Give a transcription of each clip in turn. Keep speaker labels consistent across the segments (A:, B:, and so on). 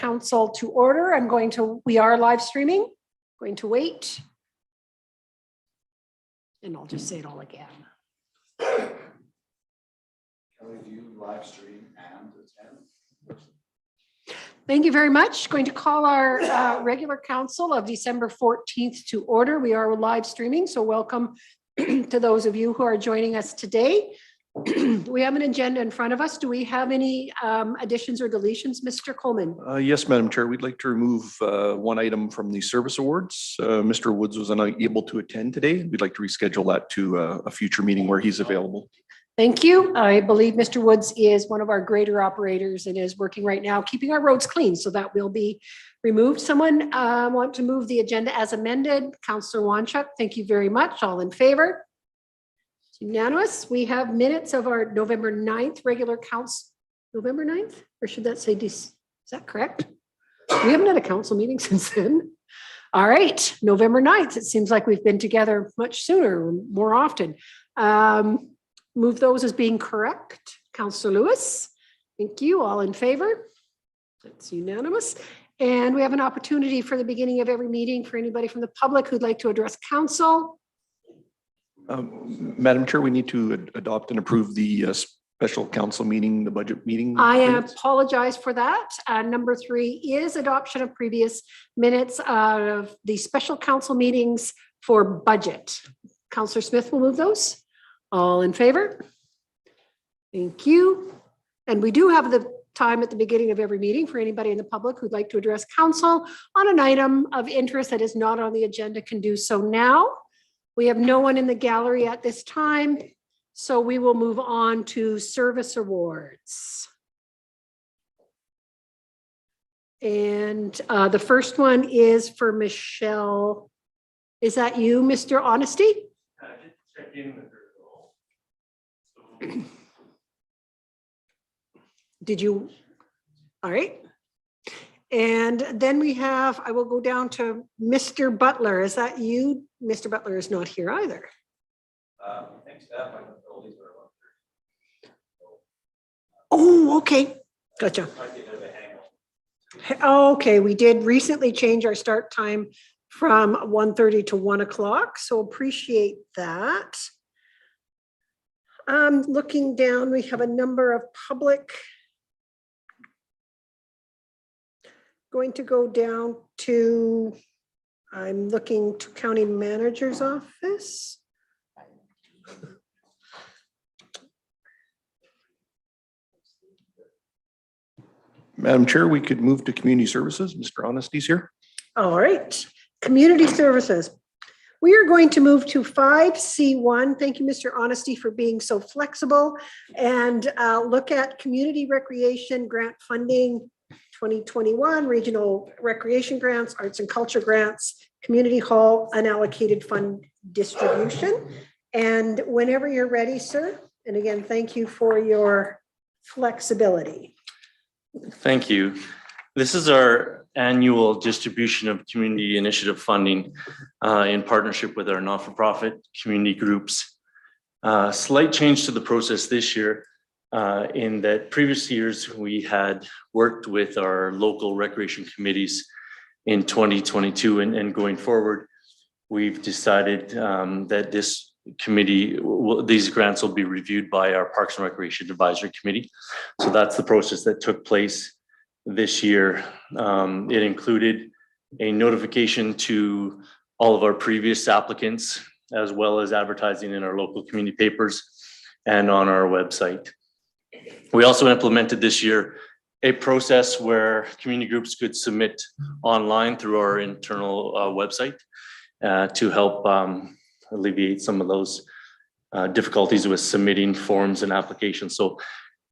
A: Council to order. We are live streaming, going to wait. And I'll just say it all again.
B: Can we view live stream and attend?
A: Thank you very much. Going to call our regular council of December 14th to order. We are live streaming, so welcome to those of you who are joining us today. We have an agenda in front of us. Do we have any additions or deletions, Mr. Coleman?
C: Yes, Madam Chair. We'd like to remove one item from the service awards. Mr. Woods was unable to attend today. We'd like to reschedule that to a future meeting where he's available.
A: Thank you. I believe Mr. Woods is one of our grader operators and is working right now, keeping our roads clean. So that will be removed. Someone want to move the agenda as amended? Councillor Wanchuk, thank you very much. All in favor? Unanimous. We have minutes of our November 9th regular council. November 9th? Or should that say, is that correct? We haven't had a council meeting since then. All right, November 9th. It seems like we've been together much sooner, more often. Move those as being correct. Councillor Lewis, thank you. All in favor? That's unanimous. And we have an opportunity for the beginning of every meeting for anybody from the public who'd like to address council.
C: Madam Chair, we need to adopt and approve the special council meeting, the budget meeting.
A: I apologize for that. Number 3 is adoption of previous minutes of the special council meetings for budget. Councillor Smith will move those. All in favor? Thank you. And we do have the time at the beginning of every meeting for anybody in the public who'd like to address council on an item of interest that is not on the agenda can do so now. We have no one in the gallery at this time, so we will move on to service awards. And the first one is for Michelle. Is that you, Mr. Honesty?
D: Check in.
A: Did you? All right. And then we have, I will go down to Mr. Butler. Is that you? Mr. Butler is not here either.
B: Thanks, Dad. My facilities are
A: Oh, okay. Gotcha. Okay, we did recently change our start time from 1:30 to 1 o'clock, so appreciate that. Looking down, we have a number of public. Going to go down to, I'm looking to county manager's office.
C: Madam Chair, we could move to community services. Mr. Honesty's here.
A: All right, community services. We are going to move to 5C1. Thank you, Mr. Honesty, for being so flexible, and look at community recreation grant funding 2021, regional recreation grants, arts and culture grants, community hall unallocated fund distribution. And whenever you're ready, sir, and again, thank you for your flexibility.
D: Thank you. This is our annual distribution of community initiative funding in partnership with our not-for-profit community groups. Slight change to the process this year in that previous years we had worked with our local recreation committees in 2022 and going forward, we've decided that this committee, these grants will be reviewed by our Parks and Recreation Advisory Committee. So that's the process that took place this year. It included a notification to all of our previous applicants, as well as advertising in our local community papers and on our website. We also implemented this year a process where community groups could submit online through our internal website to help alleviate some of those difficulties with submitting forms and applications. So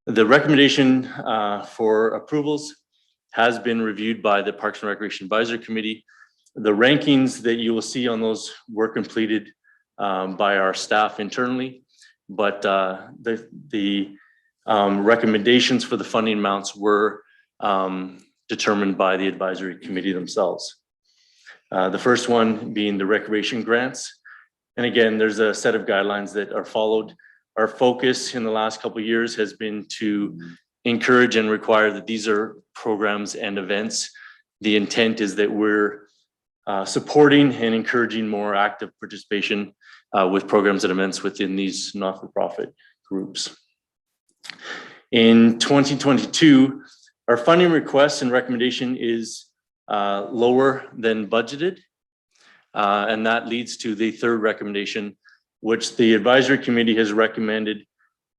D: the recommendation for approvals has been reviewed by the Parks and Recreation Advisory Committee. The rankings that you will see on those were completed by our staff internally, but the recommendations for the funding amounts were determined by the advisory committee themselves. The first one being the recreation grants. And again, there's a set of guidelines that are followed. Our focus in the last couple of years has been to encourage and require that these are programs and events. The intent is that we're supporting and encouraging more active participation with programs and events within these not-for-profit groups. In 2022, our funding request and recommendation is lower than budgeted. And that leads to the third recommendation, which the advisory committee has recommended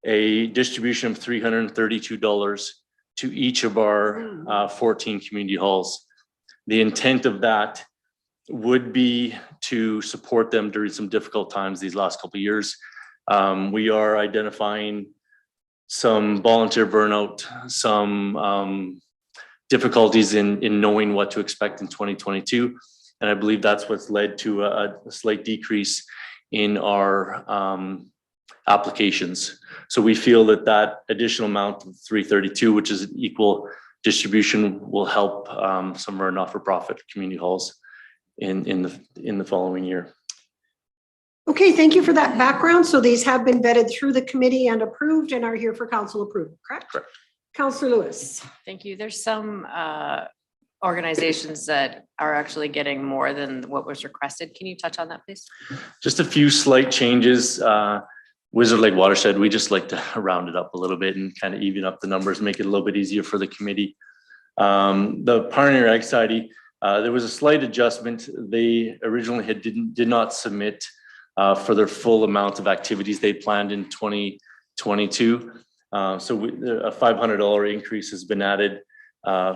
D: a distribution of $332 to each of our 14 community halls. The intent of that would be to support them during some difficult times these last couple of years. We are identifying some volunteer burnout, some difficulties in knowing what to expect in 2022. And I believe that's what's led to a slight decrease in our applications. So we feel that that additional amount of 332, which is an equal distribution, will help some of our not-for-profit community halls in the following year.
A: Okay, thank you for that background. So these have been vetted through the committee and approved and are here for council approval, correct?
D: Correct.
A: Councillor Lewis.
E: Thank you. There's some organizations that are actually getting more than what was requested. Can you touch on that, please?
D: Just a few slight changes. Wizard Lake Watershed, we just like to round it up a little bit and kind of even up the numbers, make it a little bit easier for the committee. The Pioneer Ag Society, there was a slight adjustment. They originally did not submit for their full amount of activities they planned in 2022. So a $500 increase has been added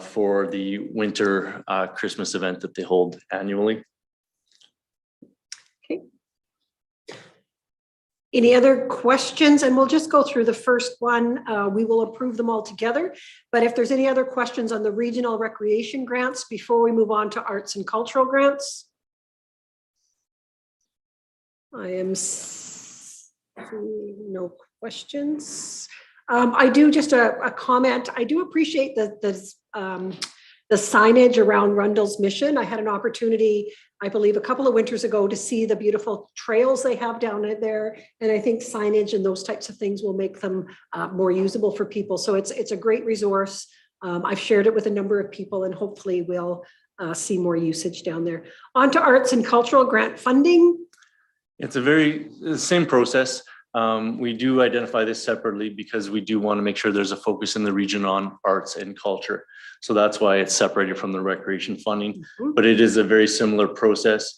D: for the winter Christmas event that they hold annually.
A: Okay. Any other questions? And we'll just go through the first one. We will approve them all together. But if there's any other questions on the regional recreation grants before we move on to arts and cultural grants. I am seeing no questions. I do just a comment. I do appreciate the signage around Rundle's Mission. I had an opportunity, I believe, a couple of winters ago to see the beautiful trails they have down there. And I think signage and those types of things will make them more usable for people. So it's a great resource. I've shared it with a number of people and hopefully we'll see more usage down there. On to arts and cultural grant funding.
D: It's the same process. We do identify this separately because we do want to make sure there's a focus in the region on arts and culture. So that's why it's separated from the recreation funding, but it is a very similar process.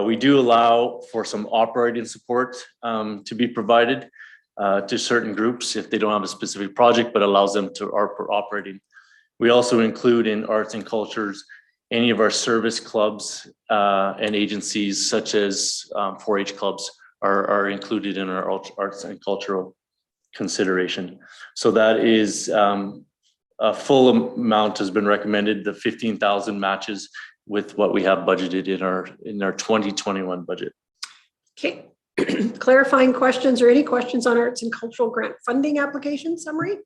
D: We do allow for some operating support to be provided to certain groups if they don't have a specific project, but allows them to operating. We also include in arts and cultures any of our service clubs and agencies such as 4-H clubs are included in our arts and cultural consideration. So that is a full amount has been recommended. The 15,000 matches with what we have budgeted in our 2021 budget.
A: Okay, clarifying questions or any questions on arts and cultural grant funding application summary?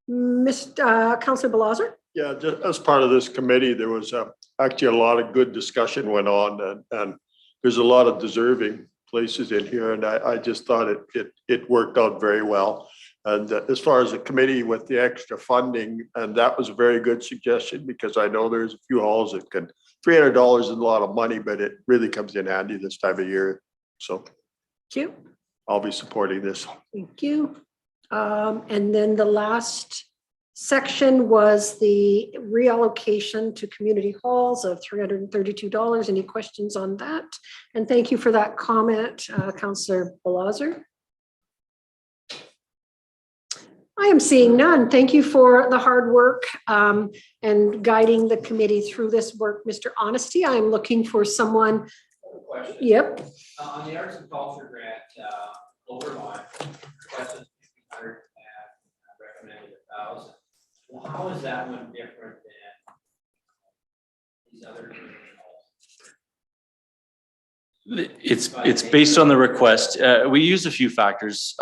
A: Councillor Balazer?
F: Yeah, just as part of this committee, there was actually a lot of good discussion went on and there's a lot of deserving places in here. And I just thought it worked out very well. And as far as the committee with the extra funding, and that was a very good suggestion because I know there's a few halls that can, $300 is a lot of money, but it really comes in handy this time of year. So
A: Thank you.
F: I'll be supporting this.
A: Thank you. And then the last section was the reallocation to community halls of $332. Any questions on that? And thank you for that comment, Councillor Balazer. I am seeing none. Thank you for the hard work and guiding the committee through this work, Mr. Honesty. I'm looking for someone.
B: Question.
A: Yep.
B: On the arts and culture grant, Overmont requested 1,500 and recommended 1,000. Well, how is that one different than these other community halls?
D: It's based on the request. We use a few factors.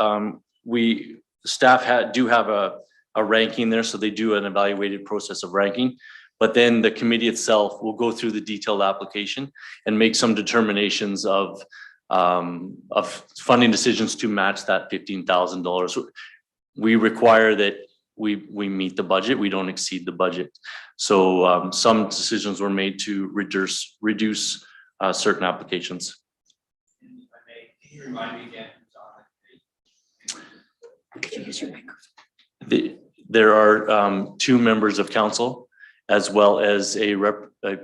D: Staff do have a ranking there, so they do an evaluated process of ranking. But then the committee itself will go through the detailed application and make some determinations of funding decisions to match that $15,000. We require that we meet the budget, we don't exceed the budget. So some decisions were made to reduce certain applications.
B: And if I may, can you remind me again who's on the committee?
A: Could you use your microphone?
D: There are 2 members of council as well as a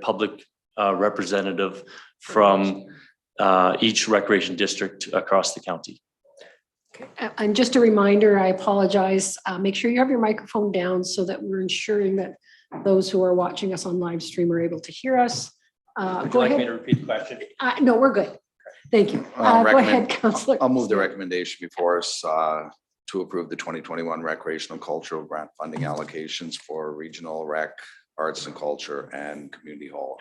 D: public representative from each recreation district across the county.
A: And just a reminder, I apologize. Make sure you have your microphone down so that we're ensuring that those who are watching us on live stream are able to hear us.
B: Would you
A: Go
B: like me
A: ahead.
B: to repeat the question?
A: No, we're good. Thank you. Go ahead, Councillor.
G: I'll move the recommendation before us to approve the 2021 recreational cultural grant funding allocations for regional rec, arts and culture and community hall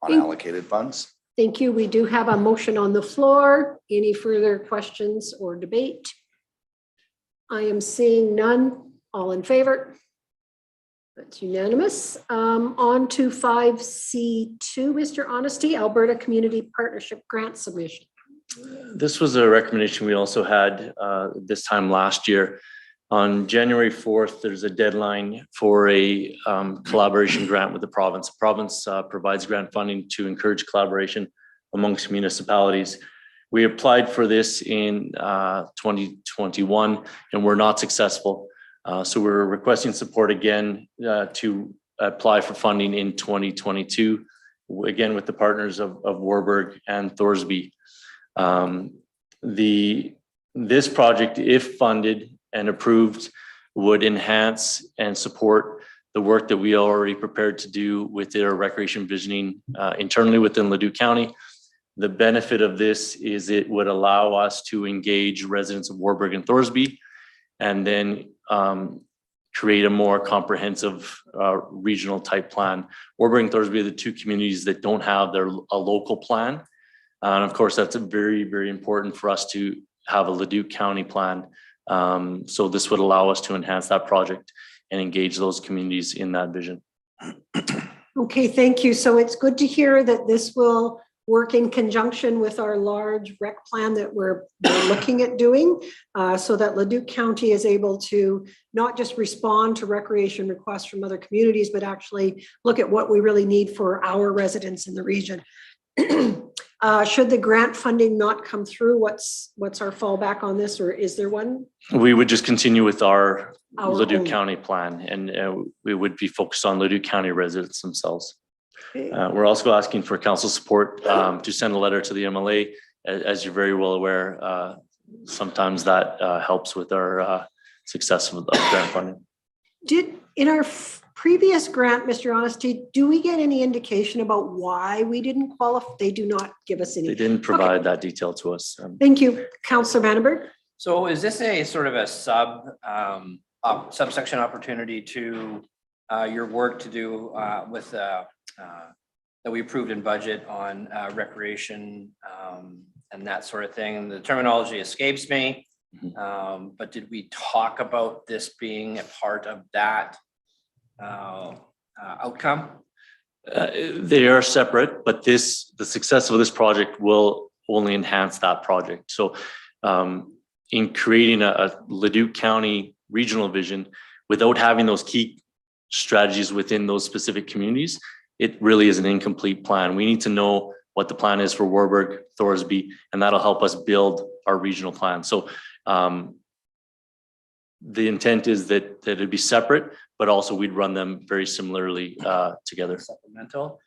G: unallocated funds.
A: Thank you. We do have a motion on the floor. Any further questions or debate? I am seeing none. All in favor? That's unanimous. On to 5C2, Mr. Honesty, Alberta Community Partnership Grant Submission.
D: This was a recommendation we also had this time last year. On January 4th, there's a deadline for a collaboration grant with the province. The province provides grant funding to encourage collaboration amongst municipalities. We applied for this in 2021 and we're not successful. So we're requesting support again to apply for funding in 2022, again with the partners of Warburg and Thorsby. This project, if funded and approved, would enhance and support the work that we are already prepared to do with their recreation visioning internally within Leduc County. The benefit of this is it would allow us to engage residents of Warburg and Thorsby and then create a more comprehensive regional type plan. Warburg and Thorsby are the 2 communities that don't have a local plan. And of course, that's very, very important for us to have a Leduc County plan. So this would allow us to enhance that project and engage those communities in that vision.
A: Okay, thank you. So it's good to hear that this will work in conjunction with our large rec plan that we're looking at doing so that Leduc County is able to not just respond to recreation requests from other communities, but actually look at what we really need for our residents in the region. Should the grant funding not come through, what's our fallback on this, or is there one?
D: We would just continue with our Leduc
A: own.
D: County plan, and we would be focused on Leduc County residents themselves.
A: Okay.
D: We're also asking for council support to send a letter to the MLA. As you're very well aware, sometimes that helps with our success of grant funding.
A: Did in our previous grant, Mr. Honesty, do we get any indication about why we didn't qualify? They do not give us any.
D: They didn't provide that detail to us.
A: Thank you, Councillor Vandenberg.
B: So is this a sort of a subsection opportunity to your work to do with that we approved in budget on recreation and that sort of thing? The terminology escapes me, but did we talk about this being a part of that outcome?
D: They are separate, but the success of this project will only enhance that project. So in creating a Leduc County regional vision, without having those key strategies within those specific communities, it really is an incomplete plan. We need to know what the plan is for Warburg, Thorsby, and that'll help us build our regional plan. So the intent is that it'd be separate, but also we'd run them very similarly together.
B: Supplemental.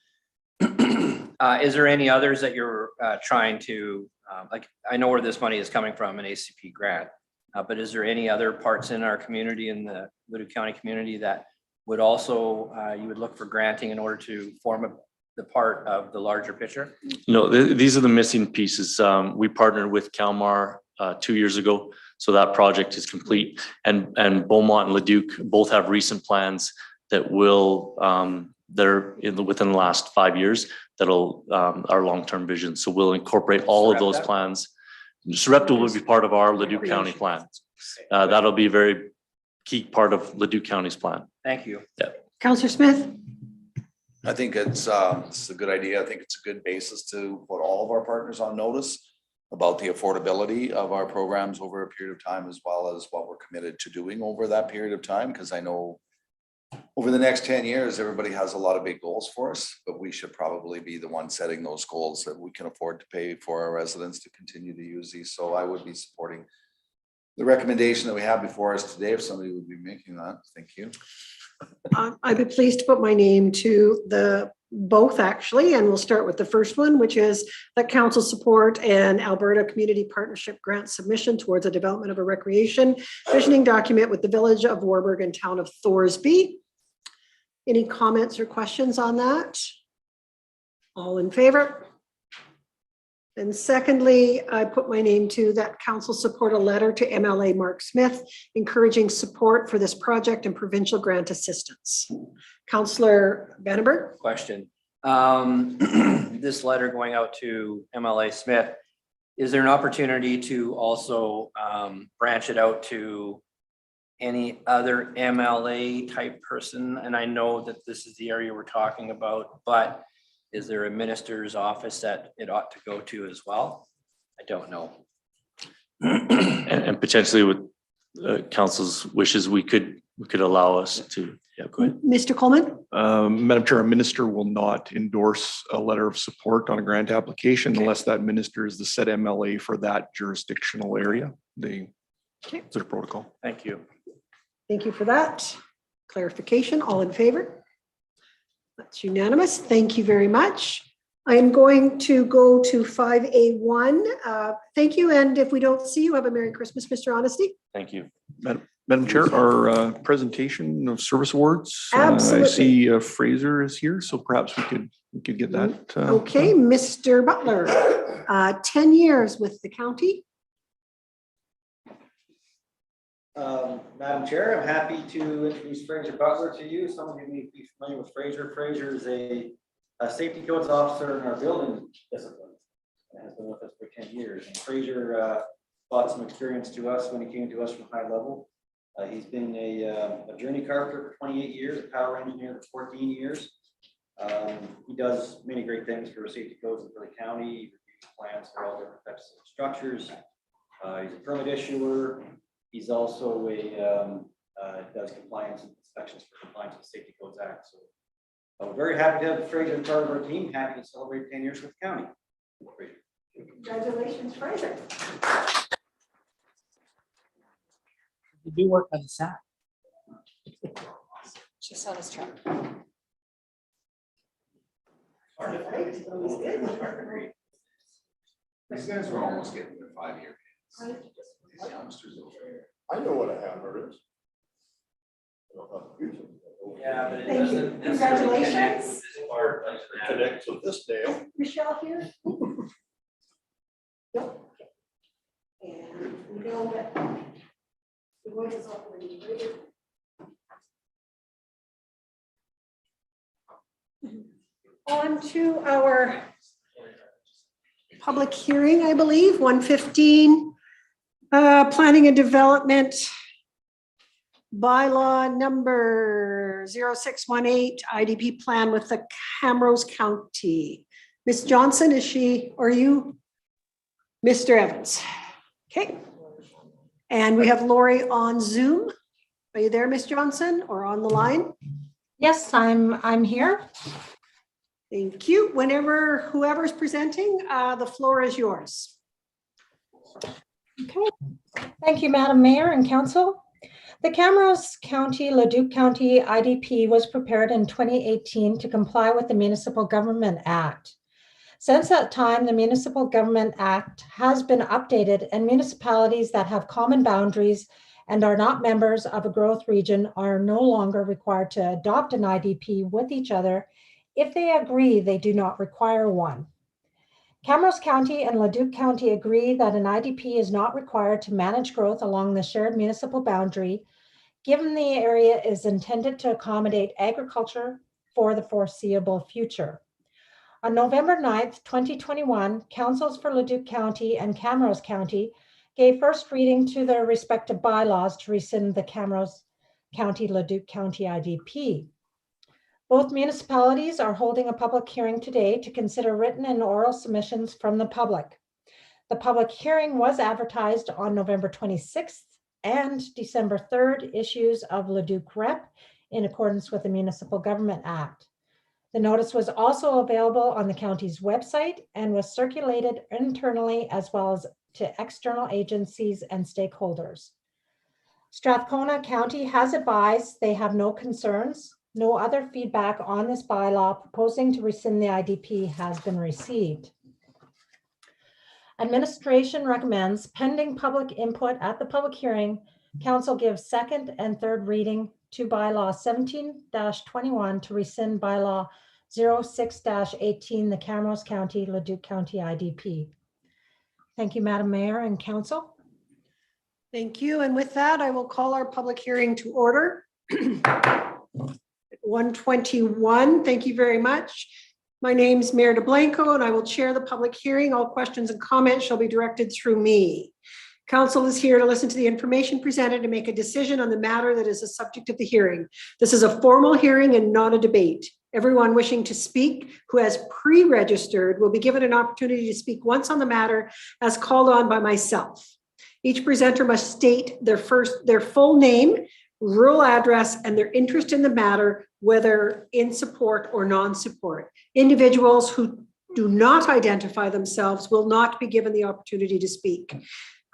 B: Is there any others that you're trying to, like, I know where this money is coming from, an ACP grant, but is there any other parts in our community, in the Leduc County community, that would also, you would look for granting in order to form the part of the larger picture?
D: No, these are the missing pieces. We partnered with Calmar 2 years ago, so that project is complete. And Beaumont and Leduc both have recent plans that will, they're within the last 5 years, that'll our long-term vision. So we'll incorporate all of those plans. Sarepta will be part of our Leduc County plan. That'll be a very key part of Leduc County's plan.
B: Thank you.
D: Yeah.
A: Councillor Smith.
G: I think it's a good idea. I think it's a good basis to put all of our partners on notice. about the affordability of our programs over a period of time, as well as what we're committed to doing over that period of time, because I know over the next 10 years, everybody has a lot of big goals for us, but we should probably be the one setting those goals that we can afford to pay for our residents to continue to use these. So I would be supporting the recommendation that we have before us today, if somebody would be making that. Thank you.
A: I'd be pleased to put my name to the both actually, and we'll start with the first one, which is that council support an Alberta Community Partnership Grant submission towards the development of a recreation visioning document with the Village of Warburg and Town of Thorsby. Any comments or questions on that? All in favor? And secondly, I put my name to that council support a letter to MLA Mark Smith encouraging support for this project and provincial grant assistance. Councillor Vandenberg.
B: Question. This letter going out to MLA Smith, is there an opportunity to also branch it out to any other MLA type person? And I know that this is the area we're talking about, but is there a minister's office that it ought to go to as well? I don't know.
D: And potentially with council's wishes, we could allow us to, yeah, go ahead.
A: Mr. Coleman.
C: Madam Chair, a minister will not endorse a letter of support on a grant application unless that minister is the said MLA for that jurisdictional area. It's their protocol.
B: Thank you.
A: Thank you for that clarification. All in favor? That's unanimous. Thank you very much. I am going to go to 5A1. Thank you. And if we don't see you, have a Merry Christmas, Mr. Honesty.
D: Thank you.
C: Madam Chair, our presentation of service awards.
A: Absolutely.
C: I see Fraser is here, so perhaps we could get that.
A: Okay, Mr. Butler, 10 years with the county.
H: Madam Chair, I'm happy to introduce Fraser Butler to you. Some of you may be familiar with Fraser. Fraser is a safety codes officer in our building discipline and has been with us for 10 years. And Fraser brought some experience to us when he came to us from high level. He's been a journey carpenter for 28 years, a power engineer for 14 years. He does many great things for safety codes in the county. He reviews plans for all different types of structures. He's a permit issuer. He's also does compliance and inspections for compliance with the Safety Codes Act. So we're very happy to have Fraser as part of our team. Happy to celebrate 10 years with the county. Fraser.
A: Congratulations, Fraser.
B: You do work on the side.
E: She saw this truck.
G: These guys were almost getting their 5-year. These youngsters over here.
F: I know what a hammer is.
B: Yeah, but it
A: Thank you.
B: doesn't necessarily connect
A: Congratulations.
B: with this part like that.
F: Connects with this nail.
A: Michelle here? Yep. And we know that the voice is operating. On to our public hearing, I believe, 115, planning and development bylaw number 0618, IDP plan with the Camrose County. Ms. Johnson, is she, or you? Mr. Evans. Okay. And we have Lori on Zoom. Are you there, Ms. Johnson, or on the line?
I: Yes, I'm here.
A: Thank you. Whenever whoever's presenting, the floor is yours.
I: Okay. Thank you, Madam Mayor and Council. The Camrose County, Leduc County IDP was prepared in 2018 to comply with the Municipal Government Act. Since that time, the Municipal Government Act has been updated, and municipalities that have common boundaries and are not members of a growth region are no longer required to adopt an IDP with each other if they agree they do not require one. Camrose County and Leduc County agree that an IDP is not required to manage growth along the shared municipal boundary, given the area is intended to accommodate agriculture for the foreseeable future. On November 9th, 2021, councils for Leduc County and Camrose County gave first reading to their respective bylaws to rescind the Camrose County, Leduc County IDP. Both municipalities are holding a public hearing today to consider written and oral submissions from the public. The public hearing was advertised on November 26th and December 3rd issues of Leduc Rep in accordance with the Municipal Government Act. The notice was also available on the county's website and was circulated internally as well as to external agencies and stakeholders. Strathcona County has advised they have no concerns. No other feedback on this bylaw proposing to rescind the IDP has been received. Administration recommends, pending public input at the public hearing, council gives second and third reading to bylaw 17-21 to rescind bylaw 06-18, the Camrose County, Leduc County IDP. Thank you, Madam Mayor and Council.
A: Thank you. And with that, I will call our public hearing to order. 1:21. Thank you very much. My name is Mayor DeBlanco and I will chair the public hearing. All questions and comments shall be directed through me. Council is here to listen to the information presented and make a decision on the matter that is the subject of the hearing. This is a formal hearing and not a debate. Everyone wishing to speak who has pre-registered will be given an opportunity to speak once on the matter as called on by myself. Each presenter must state their full name, rural address, and their interest in the matter, whether in support or non-support. Individuals who do not identify themselves will not be given the opportunity to speak.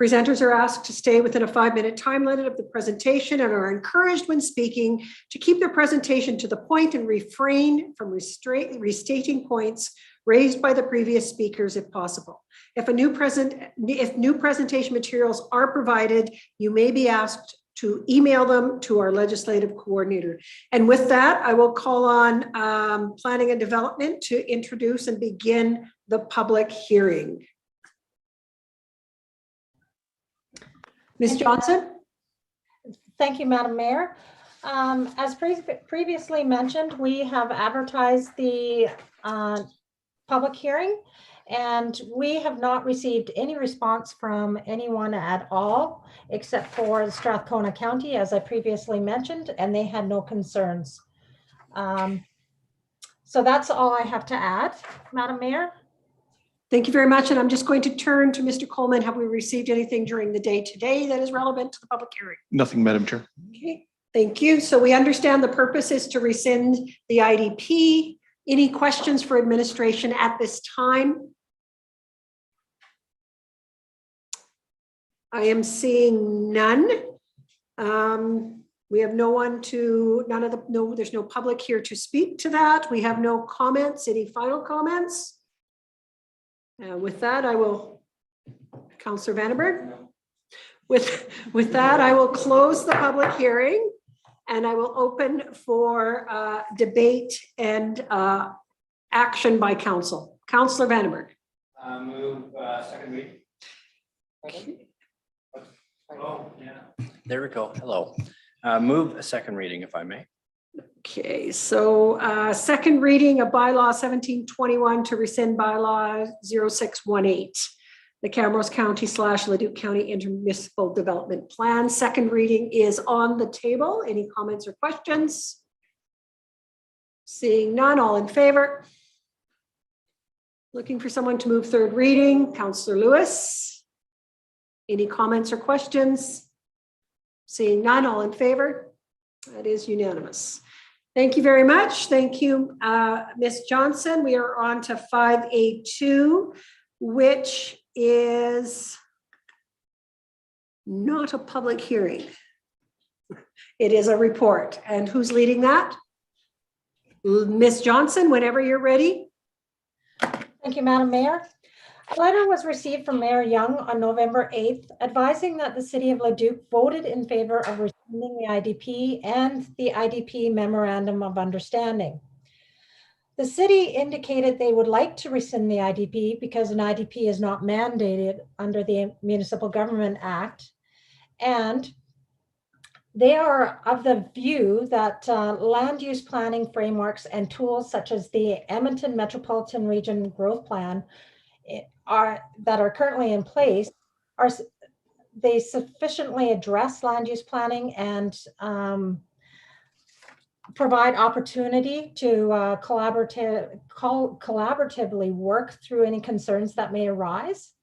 A: Presenters are asked to stay within a 5-minute time limit of the presentation and are encouraged when speaking to keep their presentation to the point and refrain from restating points raised by the previous speakers if possible. If new presentation materials are provided, you may be asked to email them to our legislative coordinator. And with that, I will call on Planning and Development to introduce and begin the public hearing. Ms. Johnson?
I: Thank you, Madam Mayor. As previously mentioned, we have advertised the public hearing and we have not received any response from anyone at all, except for Strathcona County, as I previously mentioned, and they had no concerns. So that's all I have to add, Madam Mayor.
A: Thank you very much. And I'm just going to turn to Mr. Coleman. Have we received anything during the day today that is relevant to the public hearing?
C: Nothing, Madam Chair.
A: Okay, thank you. So we understand the purpose is to rescind the IDP. Any questions for administration at this time? I am seeing none. We have no one to, there's no public here to speak to that. We have no comments. Any final comments? With that, I will, Councillor Vandenberg. With that, I will close the public hearing and I will open for debate and action by council. Councillor Vandenberg.
B: Move second reading. Oh, yeah.
J: There we go. Hello. Move a second reading, if I may.
A: Okay, so second reading of bylaw 1721 to rescind bylaw 0618, the Camrose County / Leduc County Intermunicipal Development Plan. Second reading is on the table. Any comments or questions? Seeing none, all in favor? Looking for someone to move third reading. Councillor Lewis. Any comments or questions? Seeing none, all in favor? That is unanimous. Thank you very much. Thank you, Ms. Johnson. We are on to 5A2, which is not a public hearing. It is a report. And who's leading that? Ms. Johnson, whenever you're ready.
I: Thank you, Madam Mayor. A letter was received from Mayor Young on November 8th, advising that the City of Leduc voted in favor of rescinding the IDP and the IDP Memorandum of Understanding. The city indicated they would like to rescind the IDP because an IDP is not mandated under the Municipal Government Act. And they are of the view that land use planning frameworks and tools such as the Edmonton Metropolitan Region Growth Plan that are currently in place, they sufficiently address land use planning and provide opportunity to collaboratively work through any concerns that may arise.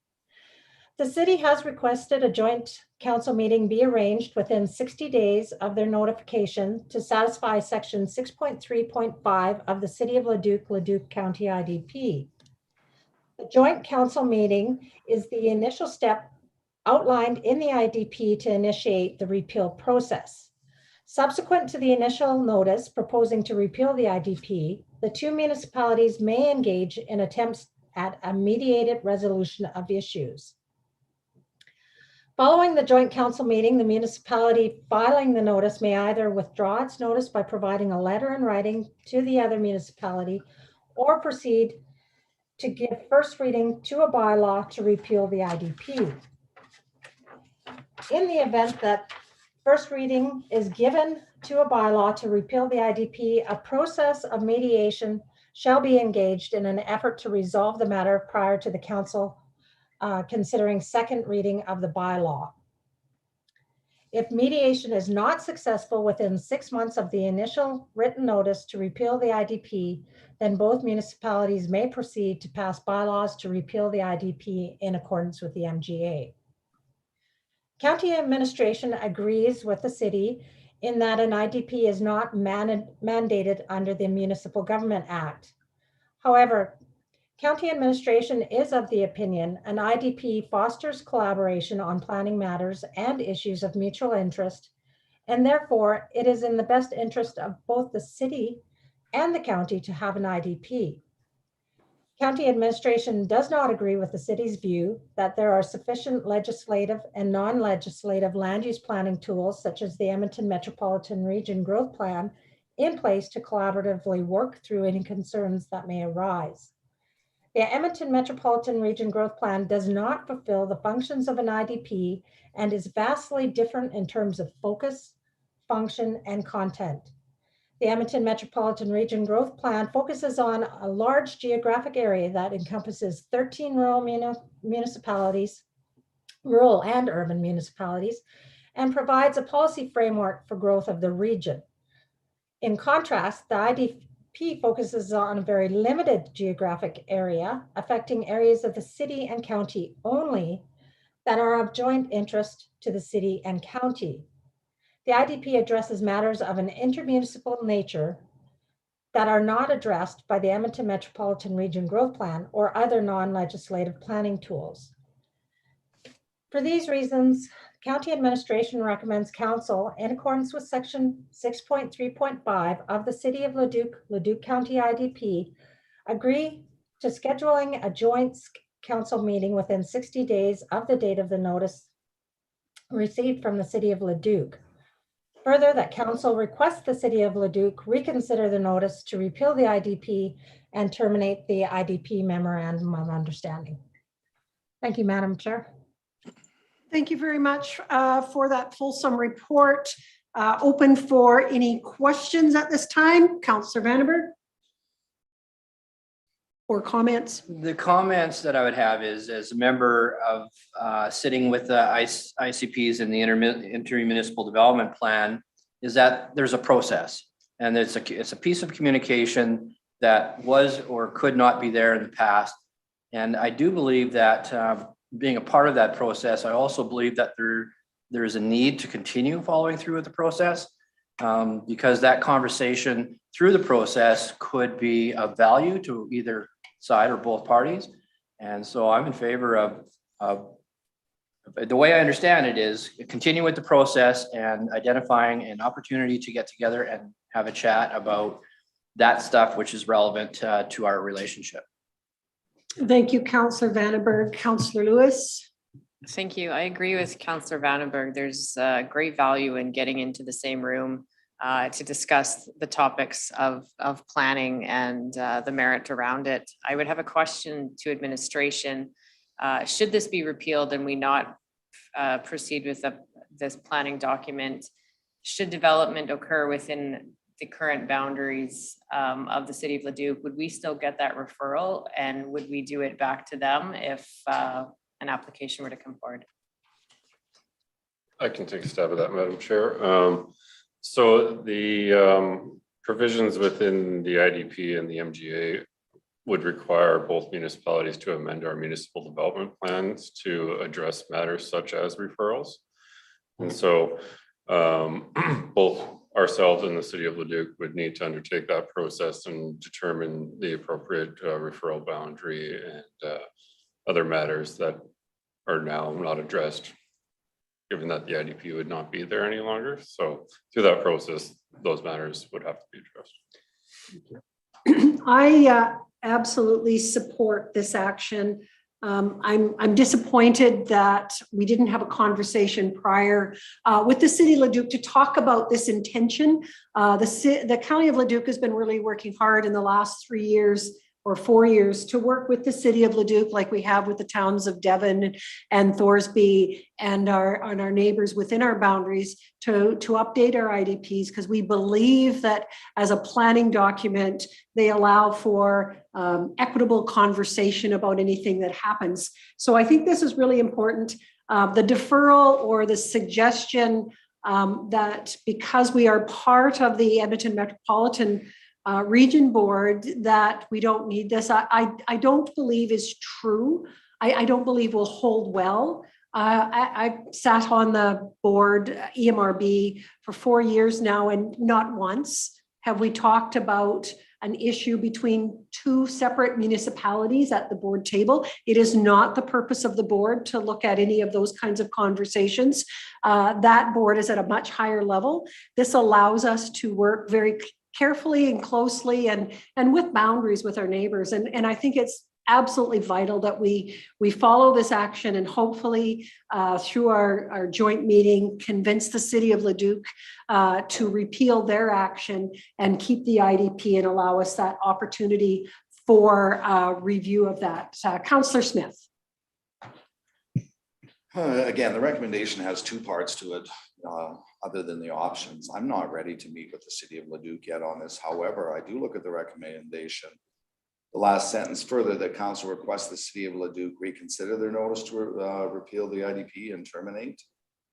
I: The city has requested a joint council meeting be arranged within 60 days of their notification to satisfy section 6.3.5 of the City of Leduc County IDP. The joint council meeting is the initial step outlined in the IDP to initiate the repeal process. Subsequent to the initial notice proposing to repeal the IDP, the two municipalities may engage in attempts at a mediated resolution of issues. Following the joint council meeting, the municipality filing the notice may either withdraw its notice by providing a letter in writing to the other municipality or proceed to give first reading to a bylaw to repeal the IDP. In the event that first reading is given to a bylaw to repeal the IDP, a process of mediation shall be engaged in an effort to resolve the matter prior to the council considering second reading of the bylaw. If mediation is not successful within 6 months of the initial written notice to repeal the IDP, then both municipalities may proceed to pass bylaws to repeal the IDP in accordance with the MGA. County administration agrees with the city in that an IDP is not mandated under the Municipal Government Act. However, county administration is of the opinion an IDP fosters collaboration on planning matters and issues of mutual interest, and therefore it is in the best interest of both the city and the county to have an IDP. County administration does not agree with the city's view that there are sufficient legislative and non-legislative land use planning tools, such as the Edmonton Metropolitan Region Growth Plan, in place to collaboratively work through any concerns that may arise. The Edmonton Metropolitan Region Growth Plan does not fulfill the functions of an IDP and is vastly different in terms of focus, function, and content. The Edmonton Metropolitan Region Growth Plan focuses on a large geographic area that encompasses 13 rural municipalities, rural and urban municipalities, and provides a policy framework for growth of the region. In contrast, the IDP focuses on a very limited geographic area, affecting areas of the city and county only that are of joint interest to the city and county. The IDP addresses matters of an intermunicipal nature that are not addressed by the Edmonton Metropolitan Region Growth Plan or other non-legislative planning tools. For these reasons, county administration recommends council, in accordance with section 6.3.5 of the City of Leduc County IDP, agree to scheduling a joint council meeting within 60 days of the date of the notice received from the City of Leduc. Further, that council requests the City of Leduc reconsider the notice to repeal the IDP and terminate the IDP memorandum of understanding. Thank you, Madam Chair.
A: Thank you very much for that fulsome report. Open for any questions at this time. Councillor Vandenberg? Or comments?
J: The comments that I would have is, as a member of sitting with the ICPs in the intermunicipal development plan, is that there's a process, and it's a piece of communication that was or could not be there in the past. And I do believe that being a part of that process, I also believe that there is a need to continue following through with the process, because that conversation through the process could be of value to either side or both parties. And so I'm in favor of the way I understand it is continue with the process and identifying an opportunity to get together and have a chat about that stuff which is relevant to our relationship.
A: Thank you, Councillor Vandenberg. Councillor Lewis?
E: Thank you. I agree with Councillor Vandenberg. There's great value in getting into the same room to discuss the topics of planning and the merit around it. I would have a question to administration. Should this be repealed and we not proceed with this planning document, should development occur within the current boundaries of the City of Leduc, would we still get that referral, and would we do it back to them if an application were to come forward?
K: I can take a stab at that, Madam Chair. So the provisions within the IDP and the MGA would require both municipalities to amend our municipal development plans to address matters such as referrals. And so both ourselves and the city of Leduc would need to undertake that process and determine the appropriate referral boundary and other matters that are now not addressed, given that the IDP would not be there any longer. So through that process, those matters would have to be addressed.
A: I absolutely support this action. I'm disappointed that we didn't have a conversation prior with the city of Leduc to talk about this intention. The county of Leduc has been really working hard in the last 3 years or 4 years to work with the city of Leduc, like we have with the towns of Devon and Thorsby and our neighbors within our boundaries to update our IDPs, because we believe that as a planning document, they allow for equitable conversation about anything that happens. So I think this is really important. The deferral or the suggestion that because we are part of the Edmonton Metropolitan Region Board that we don't need this, I don't believe is true. I don't believe will hold well. I sat on the board EMRB for 4 years now, and not once have we talked about an issue between two separate municipalities at the board table. It is not the purpose of the board to look at any of those kinds of conversations. That board is at a much higher level. This allows us to work very carefully and closely and with boundaries with our neighbors. And I think it's absolutely vital that we follow this action and hopefully through our joint meeting, convince the city of Leduc to repeal their action and keep the IDP and allow us that opportunity for review of that. Councillor Smith.
G: Again, the recommendation has two parts to it, other than the options. I'm not ready to meet with the city of Leduc yet on this. However, I do look at the recommendation. The last sentence further, that council requests the city of Leduc reconsider their notice to repeal the IDP and terminate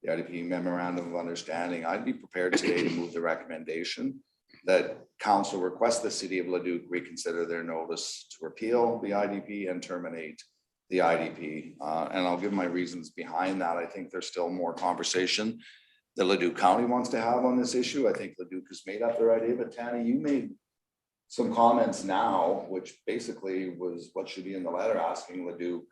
G: the IDP memorandum of understanding. I'd be prepared today to move the recommendation that council request the city of Leduc reconsider their notice to repeal the IDP and terminate the IDP. And I'll give my reasons behind that. I think there's still more conversation that Leduc County wants to have on this issue. I think Leduc has made up their idea, but Tanya, you made some comments now, which basically was what should be in the letter, asking Leduc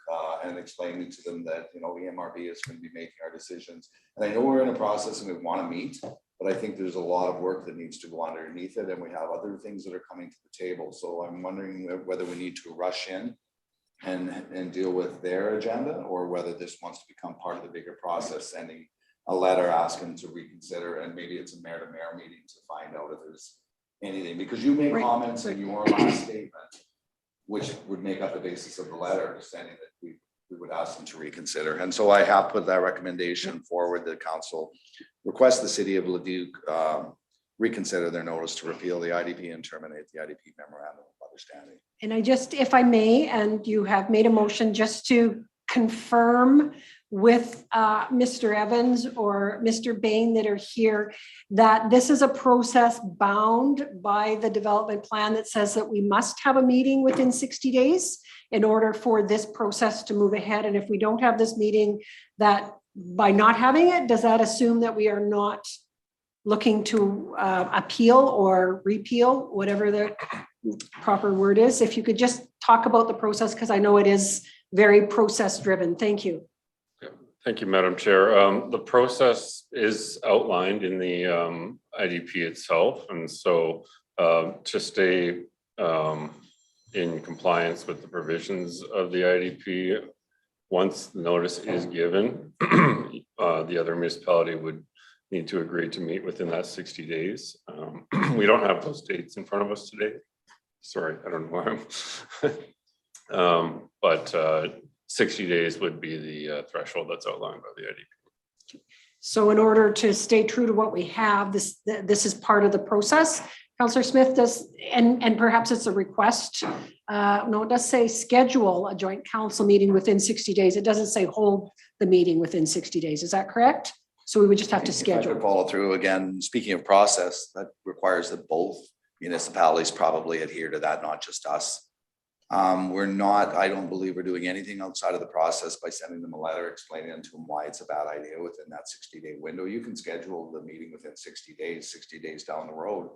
G: and explaining to them that, you know, EMRB is going to be making our decisions. And I know we're in a process and we want to meet, but I think there's a lot of work that needs to go underneath it. And we have other things that are coming to the table. So I'm wondering whether we need to rush in and deal with their agenda, or whether this wants to become part of the bigger process, sending a letter asking to reconsider, and maybe it's a mayor-to-mayor meeting to find out if there's anything, because you made comments in your last statement, which would make up the basis of the letter, sending that we would ask them to reconsider. And so I have put that recommendation forward. The council request the city of Leduc reconsider their notice to repeal the IDP and terminate the IDP memorandum of understanding.
A: And I just, if I may, and you have made a motion, just to confirm with Mr. Evans or Mr. Bain that are here, that this is a process bound by the development plan that says that we must have a meeting within 60 days in order for this process to move ahead. And if we don't have this meeting, that by not having it, does that assume that we are not looking to appeal or repeal, whatever the proper word is? If you could just talk about the process, because I know it is very process driven. Thank you.
K: Thank you, Madam Chair. The process is outlined in the IDP itself. And so to stay in compliance with the provisions of the IDP, once the notice is given, the other municipality would need to agree to meet within that 60 days. We don't have those dates in front of us today. Sorry, I don't know why. But 60 days would be the threshold that's outlined by the IDP.
A: So in order to stay true to what we have, this is part of the process. Councillor Smith does, and perhaps it's a request. No, it does say schedule a joint council meeting within 60 days. It doesn't say hold the meeting within 60 days. Is that correct? So we would just have to schedule.
G: If I could follow through again, speaking of process, that requires that both municipalities probably adhere to that, not just us. We're not, I don't believe we're doing anything outside of the process by sending them a letter explaining to them why it's a bad idea within that 60-day window. You can schedule the meeting within 60 days down the road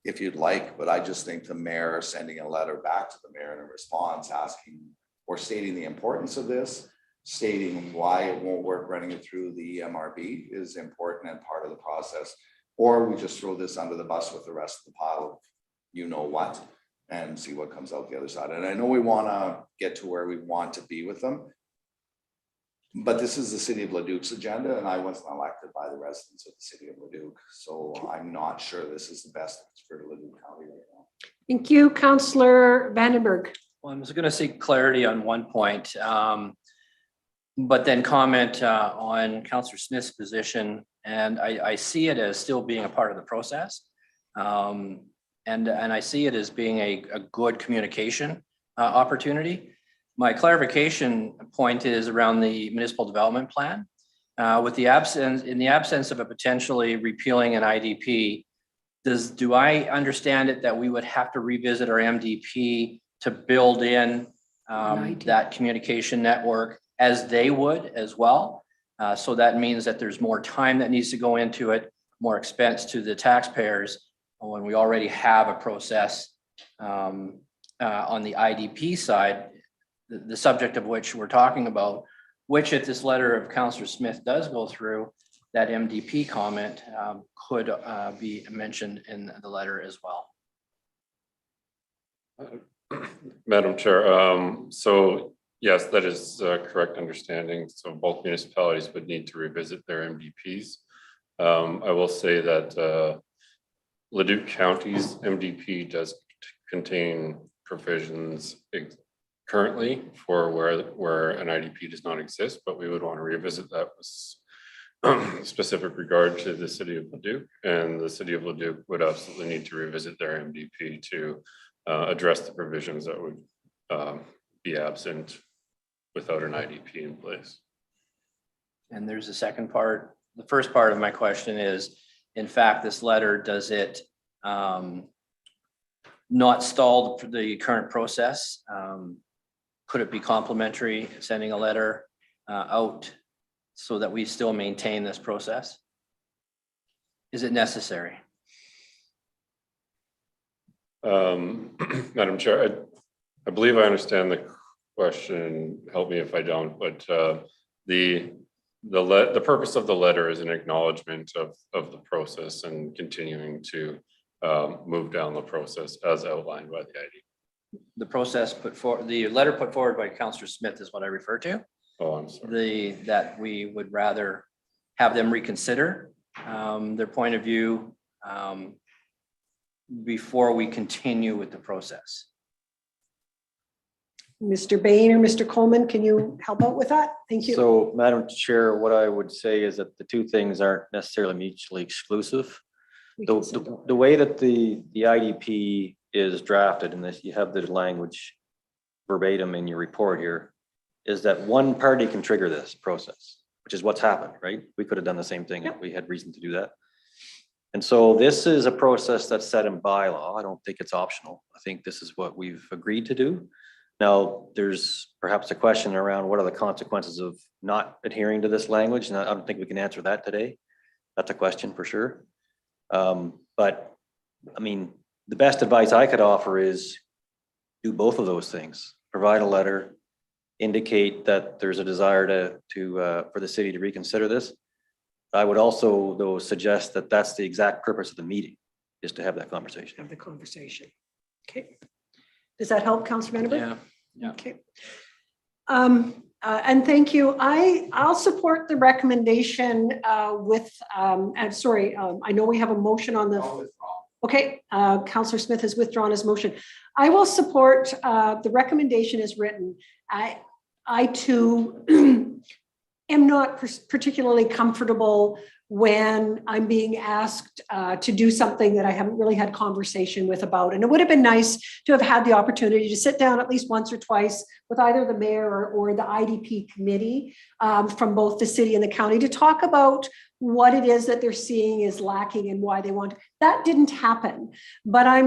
G: if you'd like, but I just think the mayor sending a letter back to the mayor in a response asking or stating the importance of this, stating why it won't work running it through the MRB is important and part of the process. Or we just throw this under the bus with the rest of the pile of you know what, and see what comes out the other side. And I know we want to get to where we want to be with them, but this is the city of Leduc's agenda, and I wasn't elected by the residents of the city of Leduc. So I'm not sure this is the best for Leduc County right now.
A: Thank you, Councillor Vandenberg.
J: Well, I'm just going to seek clarity on one point, but then comment on Councillor Smith's position. And I see it as still being a part of the process. And I see it as being a good communication opportunity. My clarification point is around the municipal development plan. In the absence of a potentially repealing an IDP, do I understand it that we would have to revisit our MDP to build in that communication network as they would as well? So that means that there's more time that needs to go into it, more expense to the taxpayers when we already have a process on the IDP side, the subject of which we're talking about, which if this letter of Councillor Smith does go through, that MDP comment could be mentioned in the letter as well.
K: Madam Chair, so yes, that is correct understanding. So both municipalities would need to revisit their MDPs. I will say that Leduc County's MDP does contain provisions currently for where an IDP does not exist, but we would want to revisit that with specific regard to the city of Leduc, and the city of Leduc would absolutely need to revisit their MDP to address the provisions that would be absent without an IDP in place.
J: And there's a second part. The first part of my question is, in fact, this letter, does it not stall the current process? Could it be complementary, sending a letter out so that we still maintain this process? Is it necessary?
K: Madam Chair, I believe I understand the question. Help me if I don't, but the purpose of the letter is an acknowledgement of the process and continuing to move down the process as outlined by the ID.
J: The process put forward, the letter put forward by Councillor Smith is what I refer to.
K: Oh, I'm sorry.
J: That we would rather have them reconsider their point of view before we continue with the process.
A: Mr. Bain or Mr. Coleman, can you help out with that? Thank you.
L: So, Madam Chair, what I would say is that the two things aren't necessarily mutually exclusive. The way that the IDP is drafted, and this, you have the language verbatim in your report here, is that one party can trigger this process, which is what's happened, right? We could have done the same thing if we had reason to do that. And so this is a process that's set in bylaw. I don't think it's optional. I think this is what we've agreed to do. Now, there's perhaps a question around what are the consequences of not adhering to this language, and I don't think we can answer that today. That's a question for sure. But I mean, the best advice I could offer is do both of those things. Provide a letter, indicate that there's a desire for the city to reconsider this. I would also, though, suggest that that's the exact purpose of the meeting, is to have that conversation.
A: Have the conversation. Okay. Does that help, Councillor Vandenberg?
J: Yeah.
A: Okay. And thank you. I'll support the recommendation I'm sorry, I know we have a motion on the. Okay, Councillor Smith has withdrawn his motion. I will support the recommendation as written. I too am not particularly comfortable when I'm being asked to do something that I haven't really had conversation with about. And it would have been nice to have had the opportunity to sit down at least once or twice with either the mayor or the IDP committee from both the city and the county to talk about what it is that they're seeing is lacking and why they want. That didn't happen. But I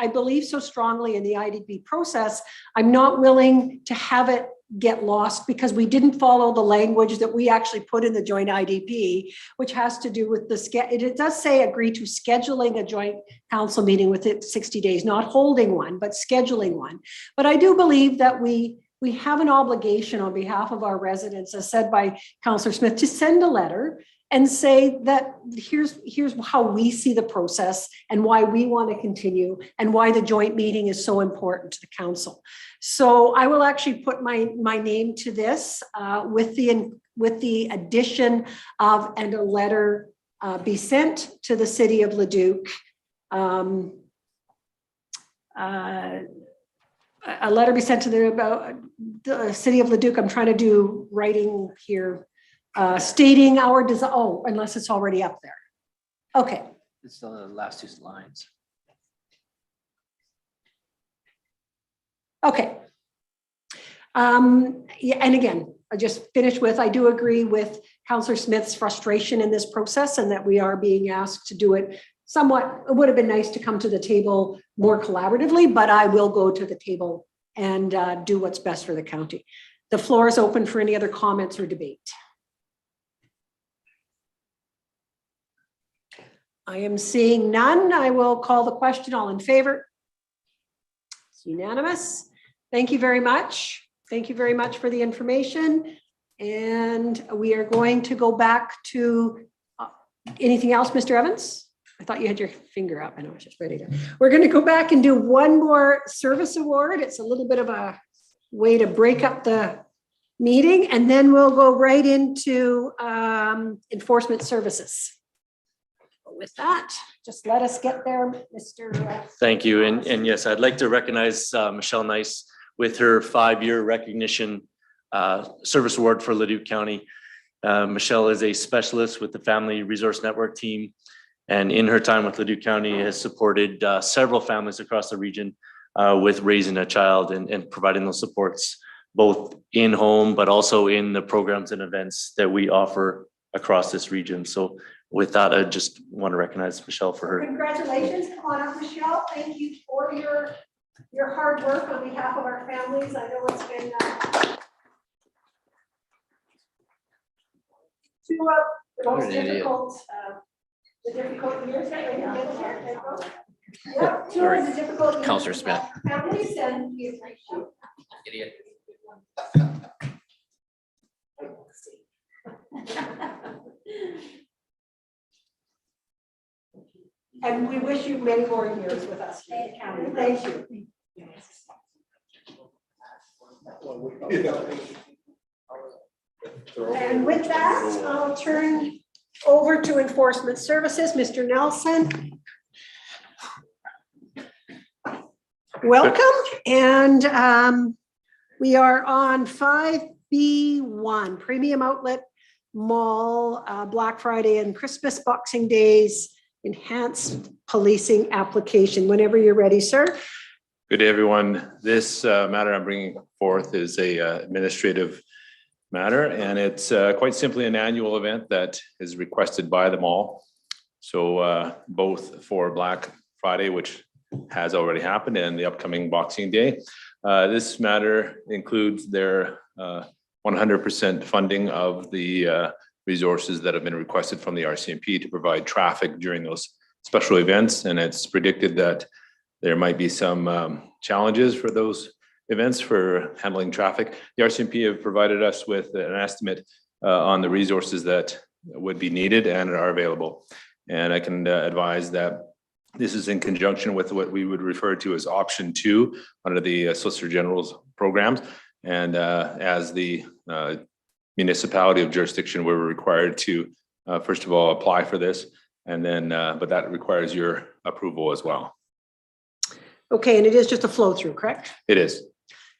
A: believe so strongly in the IDP process. I'm not willing to have it get lost because we didn't follow the language that we actually put in the joint IDP, which has to do with it does say agree to scheduling a joint council meeting within 60 days, not holding one, but scheduling one. But I do believe that we have an obligation on behalf of our residents, as said by Councillor Smith, to send a letter and say that here's how we see the process and why we want to continue and why the joint meeting is so important to the council. So I will actually put my name to this with the addition of, and a letter be sent to the city of Leduc. A letter be sent to the city of Leduc. I'm trying to do writing here. Stating our desire, unless it's already up there. Okay.
J: It's the last 2 lines.
A: Okay. Yeah, and again, I just finished with, I do agree with Councillor Smith's frustration in this process and that we are being asked to do it somewhat. It would have been nice to come to the table more collaboratively, but I will go to the table and do what's best for the county. The floor is open for any other comments or debate. I am seeing none. I will call the question. All in favor? It's unanimous. Thank you very much. Thank you very much for the information. And we are going to go back to anything else, Mr. Evans? I thought you had your finger up and I was just ready to. We're going to go back and do one more service award. It's a little bit of a way to break up the meeting, and then we'll go right into enforcement services. With that, just let us get there, Mr.
D: Thank you. And yes, I'd like to recognize Michelle Nice with her 5-year recognition service award for Leduc County. Michelle is a specialist with the Family Resource Network team, and in her time with Leduc County has supported several families across the region with raising a child and providing those supports both in home, but also in the programs and events that we offer across this region. So with that, I just want to recognize Michelle for her.
A: Congratulations. Come on up, Michelle. Thank you for your hard work on behalf of our families. I know it's been two of the most difficult years that we have been here. Yep, two of the difficult years.
J: Councillor Smith.
A: Families, and we appreciate
J: Idiot.
A: And we wish you many more years with us here in the county. Thank you. And with that, I'll turn over to enforcement services. Mr. Nelson. Welcome. And we are on 5B1, Premium Outlet Mall, Black Friday and Christmas Boxing Days enhanced policing application. Whenever you're ready, sir.
M: Good day, everyone. This matter I'm bringing forth is a administrative matter, and it's quite simply an annual event that is requested by the mall. So both for Black Friday, which has already happened, and the upcoming Boxing Day. This matter includes their 100% funding of the resources that have been requested from the RCMP to provide traffic during those special events. And it's predicted that there might be some challenges for those events for handling traffic. The RCMP have provided us with an estimate on the resources that would be needed and are available. And I can advise that this is in conjunction with what we would refer to as option 2 under the Solicitor General's programs. And as the municipality of jurisdiction, we're required to, first of all, apply for this, and then, but that requires your approval as well.
A: Okay, and it is just a flow through, correct?
M: It is.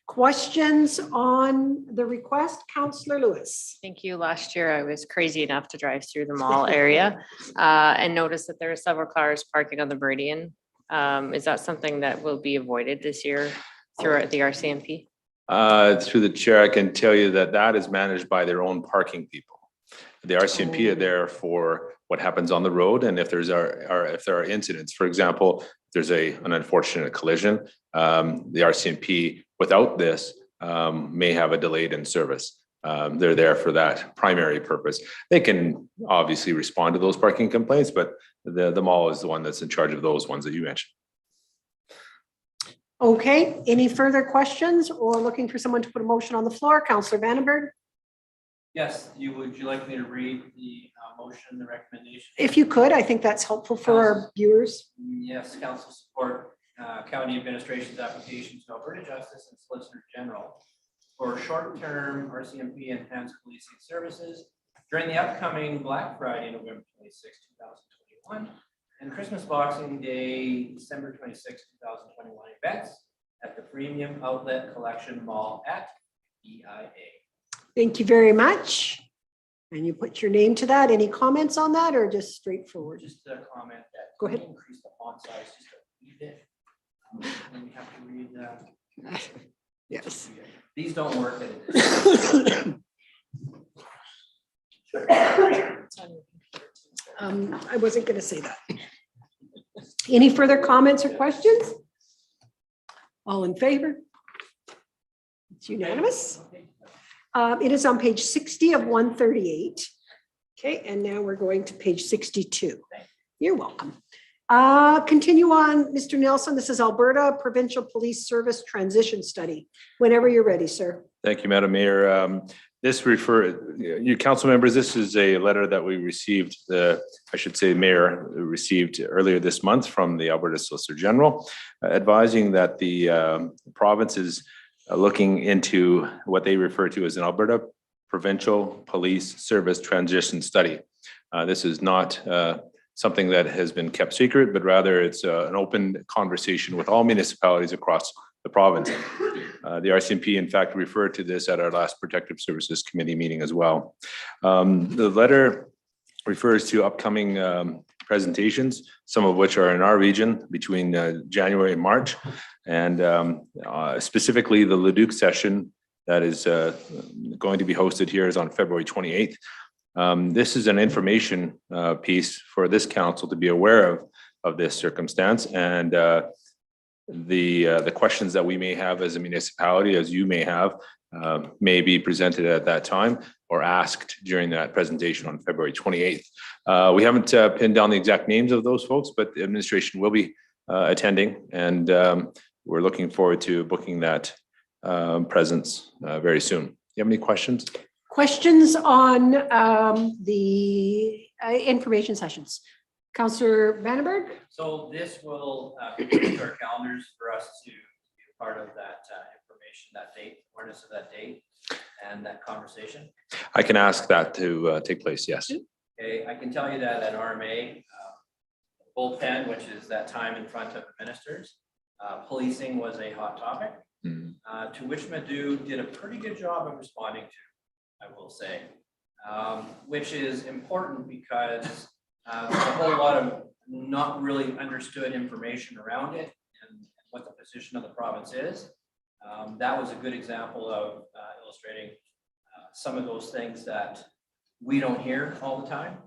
A: Questions on the request, Councillor Lewis?
E: Thank you. Last year, I was crazy enough to drive through the mall area and notice that there are several cars parking on the Meridian. Is that something that will be avoided this year through the RCMP?
M: Through the chair, I can tell you that that is managed by their own parking people. The RCMP are there for what happens on the road, and if there are incidents, for example, if there's an unfortunate collision, the RCMP without this may have a delayed in service. They're there for that primary purpose. They can obviously respond to those parking complaints, but the mall is the one that's in charge of those ones that you mentioned.
A: Okay, any further questions or looking for someone to put a motion on the floor? Councillor Vandenberg?
B: Yes, would you like me to read the motion, the recommendation?
A: If you could, I think that's helpful for our viewers.
B: Yes, council support county administration's application to Alberta Justice and Solicitor General for short-term RCMP enhanced policing services during the upcoming Black Friday, November 26, 2021, and Christmas Boxing Day, December 26, 2021 events at the Premium Outlet Collection Mall at EIA.
A: Thank you very much. And you put your name to that. Any comments on that or just straightforward?
B: Just a comment that.
A: Go ahead.
B: Increase the font size just a wee bit. And we have to read
A: Yes.
B: these don't work. At
A: I wasn't going to say that. Any further comments or questions? All in favor? It's unanimous. It is on page 60 of 138. Okay, and now we're going to page 62. You're welcome. Continue on, Mr. Nelson. This is Alberta Provincial Police Service Transition Study. Whenever you're ready, sir.
M: Thank you, Madam Mayor. You council members, this is a letter that we received, I should say Mayor received earlier this month from the Alberta Solicitor General, advising that the province is looking into what they refer to as an Alberta Provincial Police Service Transition Study. This is not something that has been kept secret, but rather it's an open conversation with all municipalities across the province. The RCMP, in fact, referred to this at our last Protective Services Committee meeting as well. The letter refers to upcoming presentations, some of which are in our region between January and March, and specifically the Leduc session that is going to be hosted here is on February 28th. This is an information piece for this council to be aware of this circumstance, and the questions that we may have as a municipality, as you may have, may be presented at that time or asked during that presentation on February 28th. We haven't pinned down the exact names of those folks, but the administration will be attending, and we're looking forward to booking that presence very soon. You have any questions?
A: Questions on the information sessions? Councillor Vandenberg?
B: So this will be to our calendars for us to be a part of that information, that date, awareness of that date and that conversation.
M: I can ask that to take place, yes.
B: Okay, I can tell you that at RMA, bullpen, which is that time in front of the ministers, policing was a hot topic, to which Madu did a pretty good job of responding to, I will say, which is important because there's a whole lot of not really understood information around it and what the position of the province is. That was a good example of illustrating some of those things that we don't hear all the time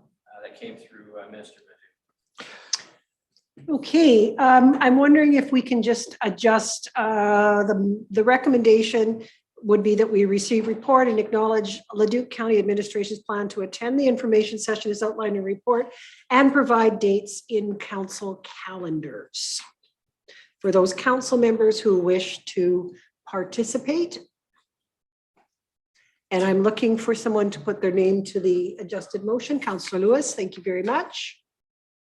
B: that came through Minister Madu.
A: Okay, I'm wondering if we can just adjust the recommendation would be that we receive, report, and acknowledge Leduc County Administration's plan to attend the information session as outlined in report and provide dates in council calendars for those council members who wish to participate. And I'm looking for someone to put their name to the adjusted motion. Councillor Lewis, thank you very much.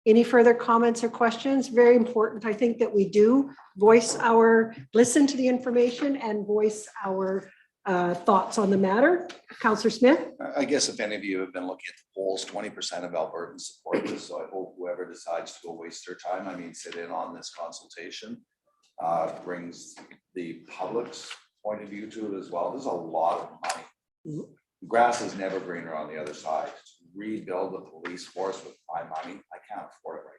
A: Any further comments or questions? Very important, I think, that we do listen to the information and voice our thoughts on the matter. Councillor Smith?
G: I guess if any of you have been looking at the polls, 20% of Albertans support this. So I hope whoever decides to go waste their time, sit in on this consultation, brings the public's point of view to it as well. There's a lot of money. Grass is never greener on the other side. To rebuild the police force with my money, I can't afford it right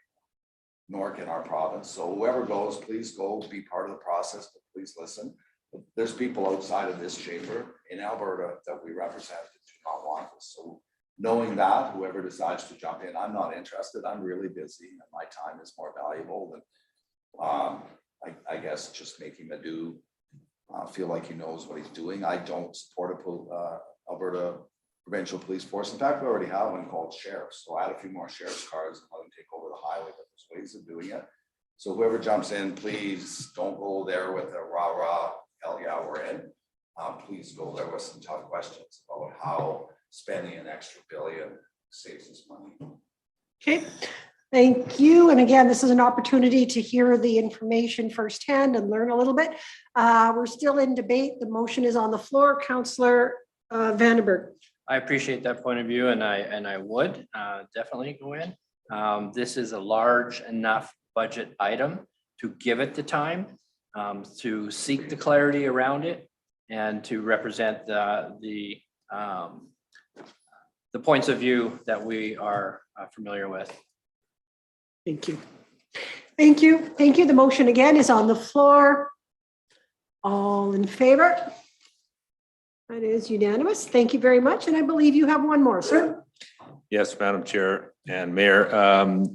G: now, nor can our province. So whoever goes, please go be part of the process, but please listen. There's people outside of this chamber in Alberta that we represent that do not want this. So knowing that, whoever decides to jump in, I'm not interested. I'm really busy and my time is more valuable than, I guess, just making him do, feel like he knows what he's doing. I don't support Alberta provincial police force. In fact, we already have one called sheriffs. So add a few more sheriff's cars and let them take over the highway, but there's ways of doing it. So whoever jumps in, please don't go there with a rah-rah, hell yeah, we're in. Please go there with some tough questions about how spending an extra billion saves us money.
A: Okay, thank you. And again, this is an opportunity to hear the information firsthand and learn a little bit. We're still in debate. The motion is on the floor. Councillor Vandenberg.
J: I appreciate that point of view, and I would definitely go in. This is a large enough budget item to give it the time to seek the clarity around it and to represent the points of view that we are familiar with.
A: Thank you. Thank you. Thank you. The motion again is on the floor. All in favor? That is unanimous. Thank you very much. And I believe you have one more, sir.
M: Yes, Madam Chair and Mayor.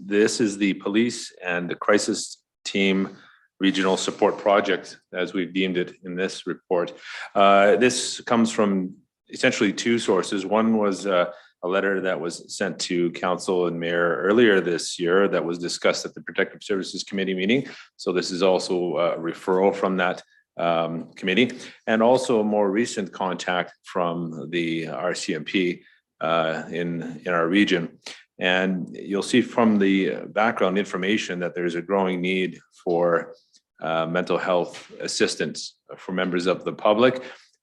M: This is the Police and the Crisis Team Regional Support Project, as we've deemed it in this report. This comes from essentially two sources. One was a letter that was sent to Council and Mayor earlier this year that was discussed at the Protective Services Committee meeting. So this is also a referral from that committee, and also a more recent contact from the RCMP in our region. And you'll see from the background information that there's a growing need for mental health assistance for members of the public.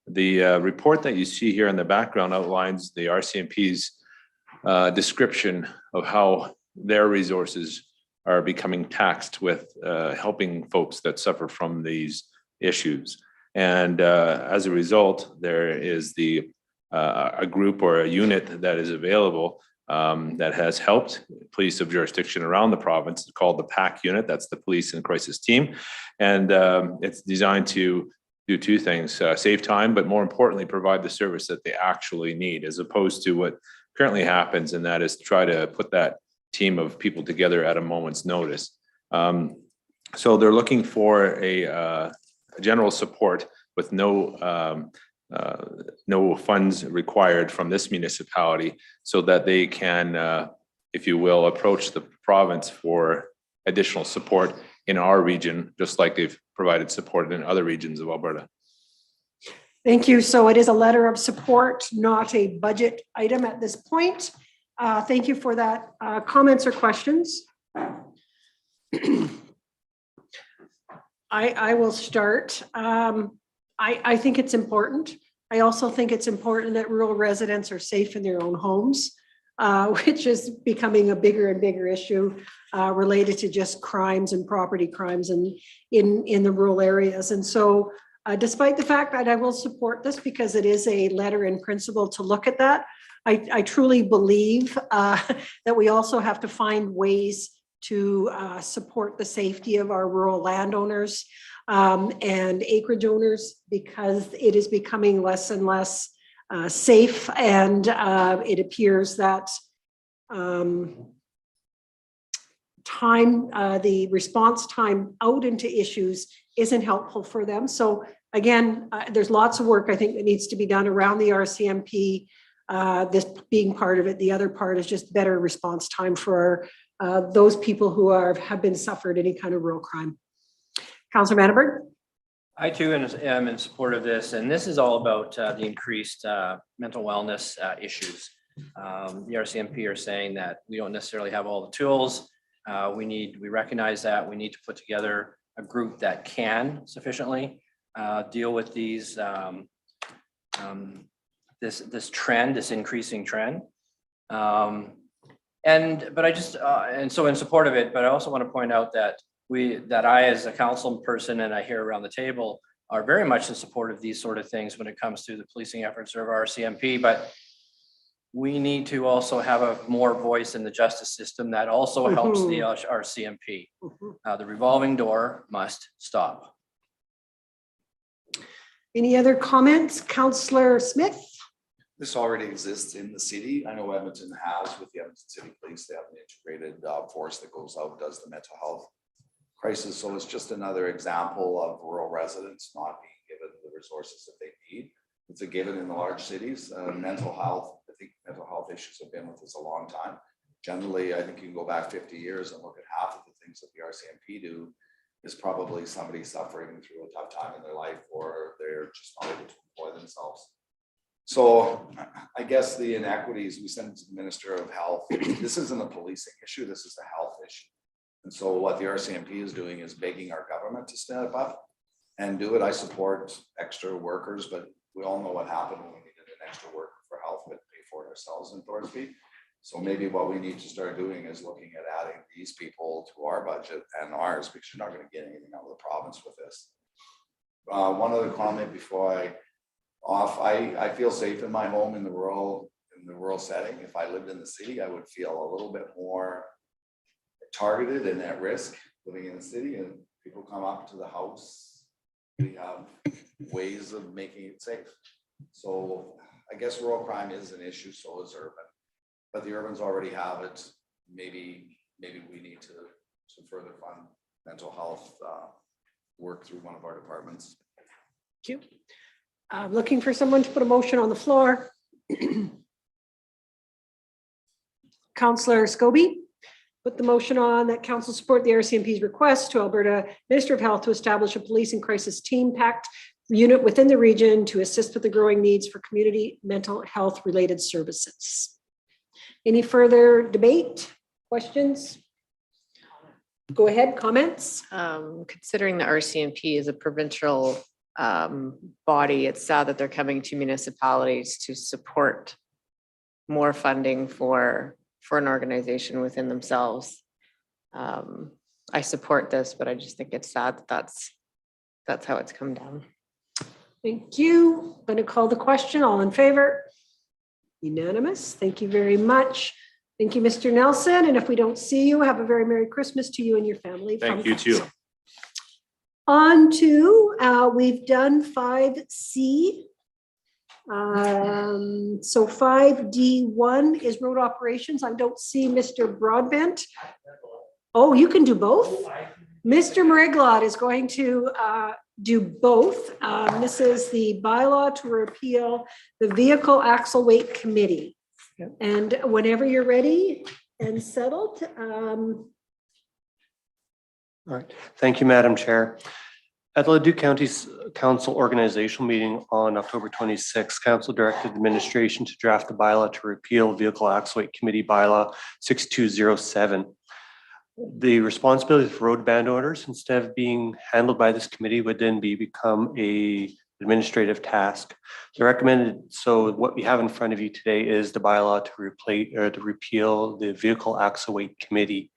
M: The report that you see here in the background outlines the RCMP's description of how their resources are becoming taxed with helping folks that suffer from these issues. And as a result, there is a group or a unit that is available that has helped police of jurisdiction around the province. It's called the PAC unit. That's the Police and Crisis Team. And it's designed to do two things, save time, but more importantly, provide the service that they actually need, as opposed to what currently happens, and that is to try to put that team of people together at a moment's notice. So they're looking for a general support with no funds required from this municipality, so that they can, if you will, approach the province for additional support in our region, just like they've provided support in other regions of Alberta.
A: Thank you. So it is a letter of support, not a budget item at this point. Thank you for that. Comments or questions? I will start. I think it's important. I also think it's important that rural residents are safe in their own homes, which is becoming a bigger and bigger issue related to just crimes and property crimes in the rural areas. And so despite the fact that I will support this because it is a letter in principle to look at that, I truly believe that we also have to find ways to support the safety of our rural landowners and acreage owners, because it is becoming less and less safe, and it appears that the response time out into issues isn't helpful for them. So again, there's lots of work I think that needs to be done around the RCMP, this being part of it. The other part is just better response time for those people who have been suffered any kind of rural crime. Councillor Vandenberg.
J: I too am in support of this, and this is all about the increased mental wellness issues. The RCMP are saying that we don't necessarily have all the tools. We recognize that we need to put together a group that can sufficiently deal with these this trend, this increasing trend. But I just and so in support of it, but I also want to point out that I, as a council person, and I hear around the table, are very much in support of these sort of things when it comes to the policing efforts of our CMP, but we need to also have a more voice in the justice system that also helps the RCMP. The revolving door must stop.
A: Any other comments? Councillor Smith?
G: This already exists in the city. I know Edmonton has with the Edmonton City Police. They have an integrated force that goes out, does the mental health crisis. So it's just another example of rural residents not being given the resources that they need. It's a given in the large cities. Mental health, I think mental health issues have been with us a long time. Generally, I think you can go back 50 years and look at half of the things that the RCMP do is probably somebody suffering through a tough time in their life, or they're just not able to employ themselves. So I guess the inequities we send to the Minister of Health, this isn't a policing issue, this is a health issue. And so what the RCMP is doing is begging our government to stand up and do it. I support extra workers, but we all know what happened when we needed an extra worker for health, we had to pay for it ourselves in Thorsby. So maybe what we need to start doing is looking at adding these people to our budget and ours, because you're not going to get anything out of the province with this. One other comment before I feel safe in my home in the rural setting. If I lived in the city, I would feel a little bit more targeted and at risk living in the city, and people come up to the house. We have ways of making it safe. So I guess rural crime is an issue, so is urban, but the urbans already have it. Maybe we need to further fund mental health work through one of our departments.
A: Thank you. I'm looking for someone to put a motion on the floor. Councillor Scobie, put the motion on that council support the RCMP's request to Alberta Minister of Health to establish a police and crisis team pact unit within the region to assist with the growing needs for community mental health related services. Any further debate, questions? Go ahead, comments?
E: Considering the RCMP is a provincial body, it's sad that they're coming to municipalities to support more funding for an organization within themselves. I support this, but I just think it's sad that that's how it's come down.
A: Thank you. I'm going to call the question. All in favor? Unanimous. Thank you very much. Thank you, Mr. Nelson. And if we don't see you, have a very Merry Christmas to you and your family.
M: Thank you too.
A: On to, we've done 5C. So 5D1 is road operations. I don't see Mr. Broadbent. Oh, you can do both? Mr. Mariglot is going to do both. This is the bylaw to repeal the vehicle axle weight committee. And whenever you're ready and settled.
N: All right. Thank you, Madam Chair. At the Leduc County Council organizational meeting on October 26, Council directed the administration to draft the bylaw to repeal Vehicle Axle Weight Committee Bylaw 6207. The responsibility for road band orders, instead of being handled by this committee, would then become a administrative task. The recommended, so what we have in front of you today is the bylaw to repeal the Vehicle Axle Weight Committee.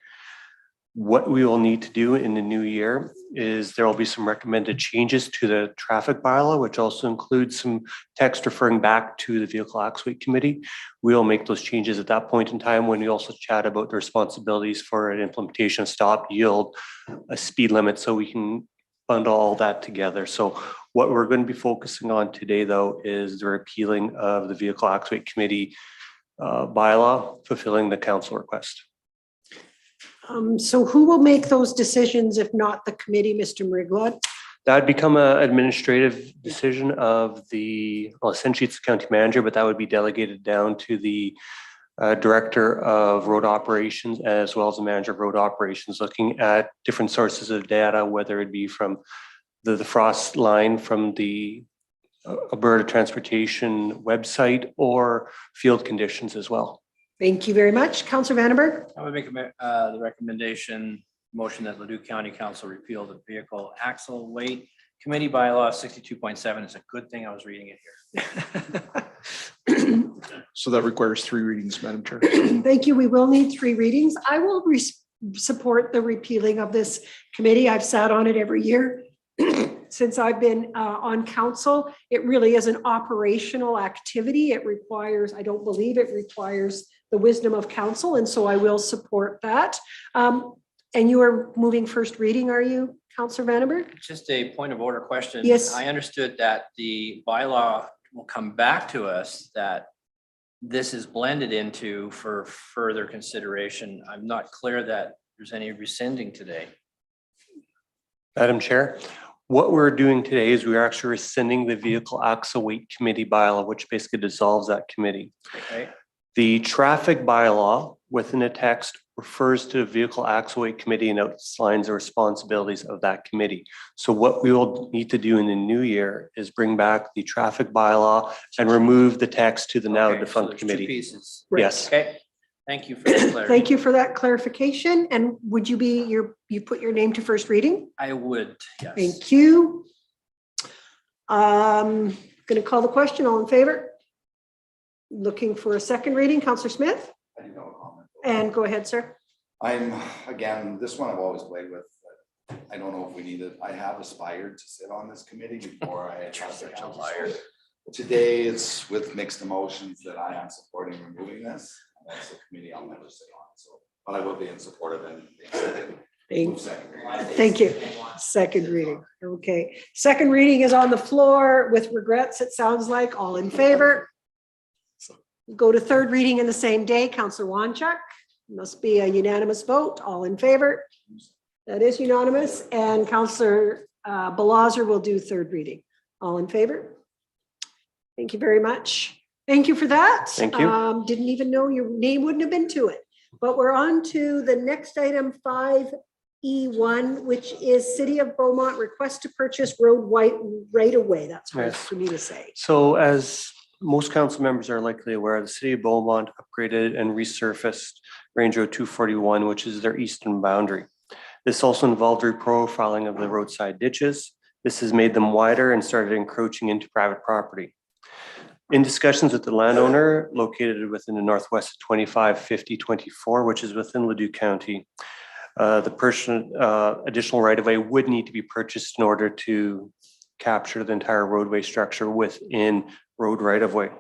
N: What we will need to do in the new year is there will be some recommended changes to the traffic bylaw, which also includes some text referring back to the Vehicle Axle Weight Committee. We will make those changes at that point in time when we also chat about the responsibilities for an implementation of stop, yield, a speed limit, so we can bundle all that together. So what we're going to be focusing on today, though, is the repealing of the Vehicle Axle Weight Committee bylaw, fulfilling the council request.
A: So who will make those decisions if not the committee, Mr. Mariglot?
N: That would become an administrative decision of the, well, essentially it's the county manager, but that would be delegated down to the director of road operations, as well as the manager of road operations, looking at different sources of data, whether it be from the frost line from the Alberta Transportation website or field conditions as well.
A: Thank you very much. Councillor Vandenberg.
J: I would make the recommendation, motion that Leduc County Council repeal the Vehicle Axle Weight Committee Bylaw 62.7. It's a good thing I was reading it here.
C: So that requires 3 readings, Madam Chair.
A: Thank you. We will need 3 readings. I will support the repealing of this committee. I've sat on it every year. since I've been on council, it really is an operational activity. It requires, I don't believe it requires the wisdom of council, and so I will support that. And you are moving first reading, are you, Councillor Vandenberg?
J: Just a point of order question.
A: Yes.
J: I understood that the bylaw will come back to us, that this is blended into for further consideration. I'm not clear that there's any rescinding today.
N: Madam Chair, what we're doing today is we're actually rescinding the vehicle axle weight committee bylaw, which basically dissolves that committee.
J: Okay.
N: The traffic bylaw within the text refers to the vehicle axle weight committee and outlines the responsibilities of that committee. So what we will need to do in the new year is bring back the traffic bylaw and remove the text to the now
J: Okay, so
N: defunct
J: there's two
N: committee.
J: pieces.
N: Yes.
J: Okay. Thank you for the clarity.
A: Thank you for that clarification. And would you be you put your name to first reading?
J: I would, yes.
A: Thank you. Going to call the question. All in favor? Looking for a second reading, Councillor Smith?
G: I do have a comment.
A: And go ahead, sir.
G: Again, this one I've always played with, but I don't know if we need it. I have aspired to sit on this committee before I trust the council. Today, it's with mixed emotions that I am supporting removing this. And that's a committee I'll never sit on, so, but I will be in support of it.
A: Thank you. Second reading. Okay. Second reading is on the floor with regrets, it sounds like. All in favor? Go to third reading in the same day. Councillor Wanchuk. Must be a unanimous vote. All in favor? That is unanimous. And Councillor Balazer will do third reading. All in favor? Thank you very much. Thank you for that.
N: Thank you.
A: Didn't even know your name wouldn't have been to it. But we're on to the next item, 5E1, which is City of Beaumont request to purchase road right away. That's hard for me to say.
N: So as most council members are likely aware, the City of Beaumont upgraded and resurfaced Range Road 241, which is their eastern boundary. This also involved reprofiling of the roadside ditches. This has made them wider and started encroaching into private property. In discussions with the landowner located within the northwest of 255024, which is within Leduc County, the additional right-of-way would need to be purchased in order to capture the entire roadway structure within road right-of-way.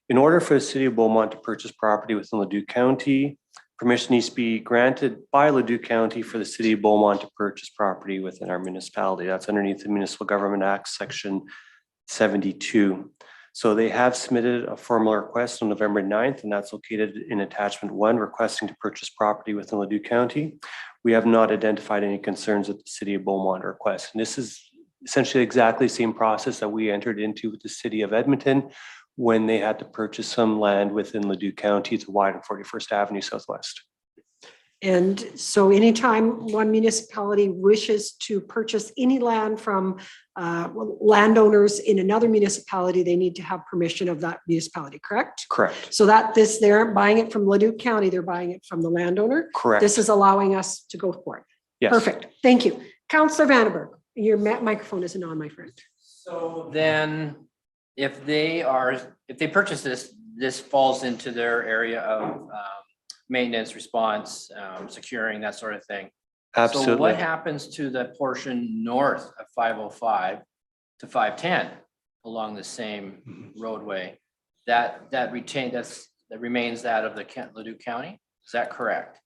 N: In order for the City of Beaumont to purchase property within Leduc County, permission needs to be granted by Leduc County for the City of Beaumont to purchase property within our municipality. That's underneath the Municipal Government Act, Section 72. So they have submitted a formal request on November 9th, and that's located in attachment 1, requesting to purchase property within Leduc County. We have not identified any concerns with the City of Beaumont request. And this is essentially exactly the same process that we entered into with the City of Edmonton when they had to purchase some land within Leduc County to widen 41st Avenue Southwest.
A: And so anytime one municipality wishes to purchase any land from landowners in another municipality, they need to have permission of that municipality, correct?
N: Correct.
A: So they aren't buying it from Leduc County, they're buying it from the landowner.
N: Correct.
A: This is allowing us to go for it.
N: Yes.
A: Perfect. Thank you. Councillor Vandenberg, your microphone isn't on, my friend.
J: So then if they purchase this falls into their area of maintenance, response, securing, that sort of thing.
N: Absolutely.
J: So what happens to the portion north of 505 to 510 along the same roadway? That remains that of the Leduc County? Is that correct?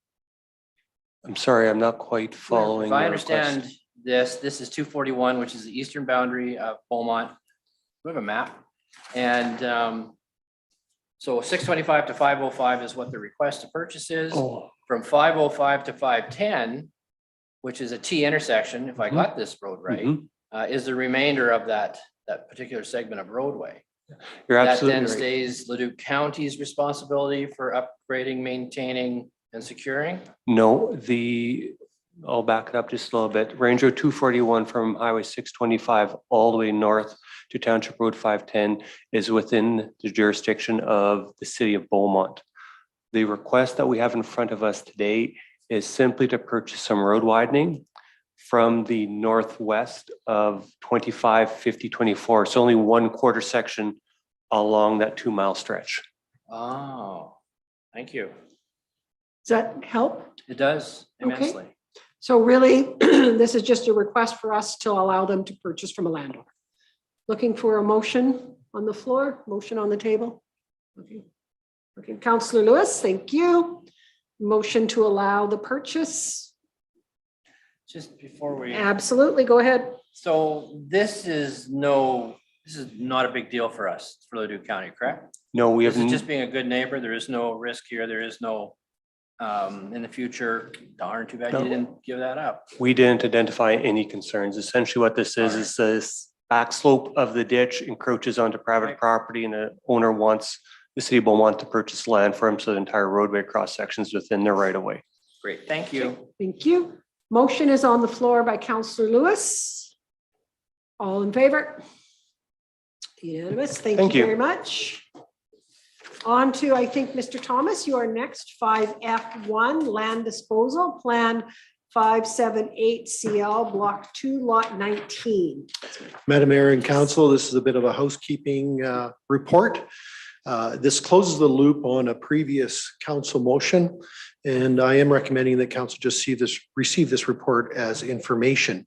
N: I'm sorry, I'm not quite following.
J: If I
N: the
J: understand
N: request.
J: this is 241, which is the eastern boundary of Beaumont. We have a map. And so 625 to 505 is what the request to purchase is.
N: Oh.
J: From 505 to 510, which is a T intersection, if I got this road right, is the remainder of that particular segment of roadway.
N: You're absolutely
J: That then
N: right.
J: stays Leduc County's responsibility for upgrading, maintaining, and securing?
N: No, I'll back it up just a little bit. Range Road 241 from Highway 625 all the way north to Township Road 510 is within the jurisdiction of the City of Beaumont. The request that we have in front of us today is simply to purchase some road widening from the northwest of 255024. It's only 1/4 section along that 2-mile stretch.
J: Oh, thank you.
A: Does that help?
J: It does immensely.
A: So really, this is just a request for us to allow them to purchase from a landowner. Looking for a motion on the floor, motion on the table. Okay. Okay, Councillor Lewis, thank you. Motion to allow the purchase.
J: Just before we,
A: Absolutely, go ahead.
J: so this is not a big deal for us, for Leduc County, correct?
N: No, we
J: This is
N: haven't.
J: just being a good neighbor. There is no risk here. There is no, in the future, darn, too bad you didn't give that up.
N: We didn't identify any concerns. Essentially what this is this back slope of the ditch encroaches onto private
J: Right.
N: property and the owner wants, the city will want to purchase land for him. So the entire roadway cross sections within their right of way.
J: Great, thank you.
A: Thank you. Motion is on the floor by Councillor Lewis. All in favor? Unanimous. Thank you very much. On to, I think, Mr. Thomas, you are next. 5F1, Land Disposal Plan 578 CL Block 2, Lot 19.
O: Madam Mayor and Council, this is a bit of a housekeeping report. This closes the loop on a previous council motion, and I am recommending that council just receive this report as information.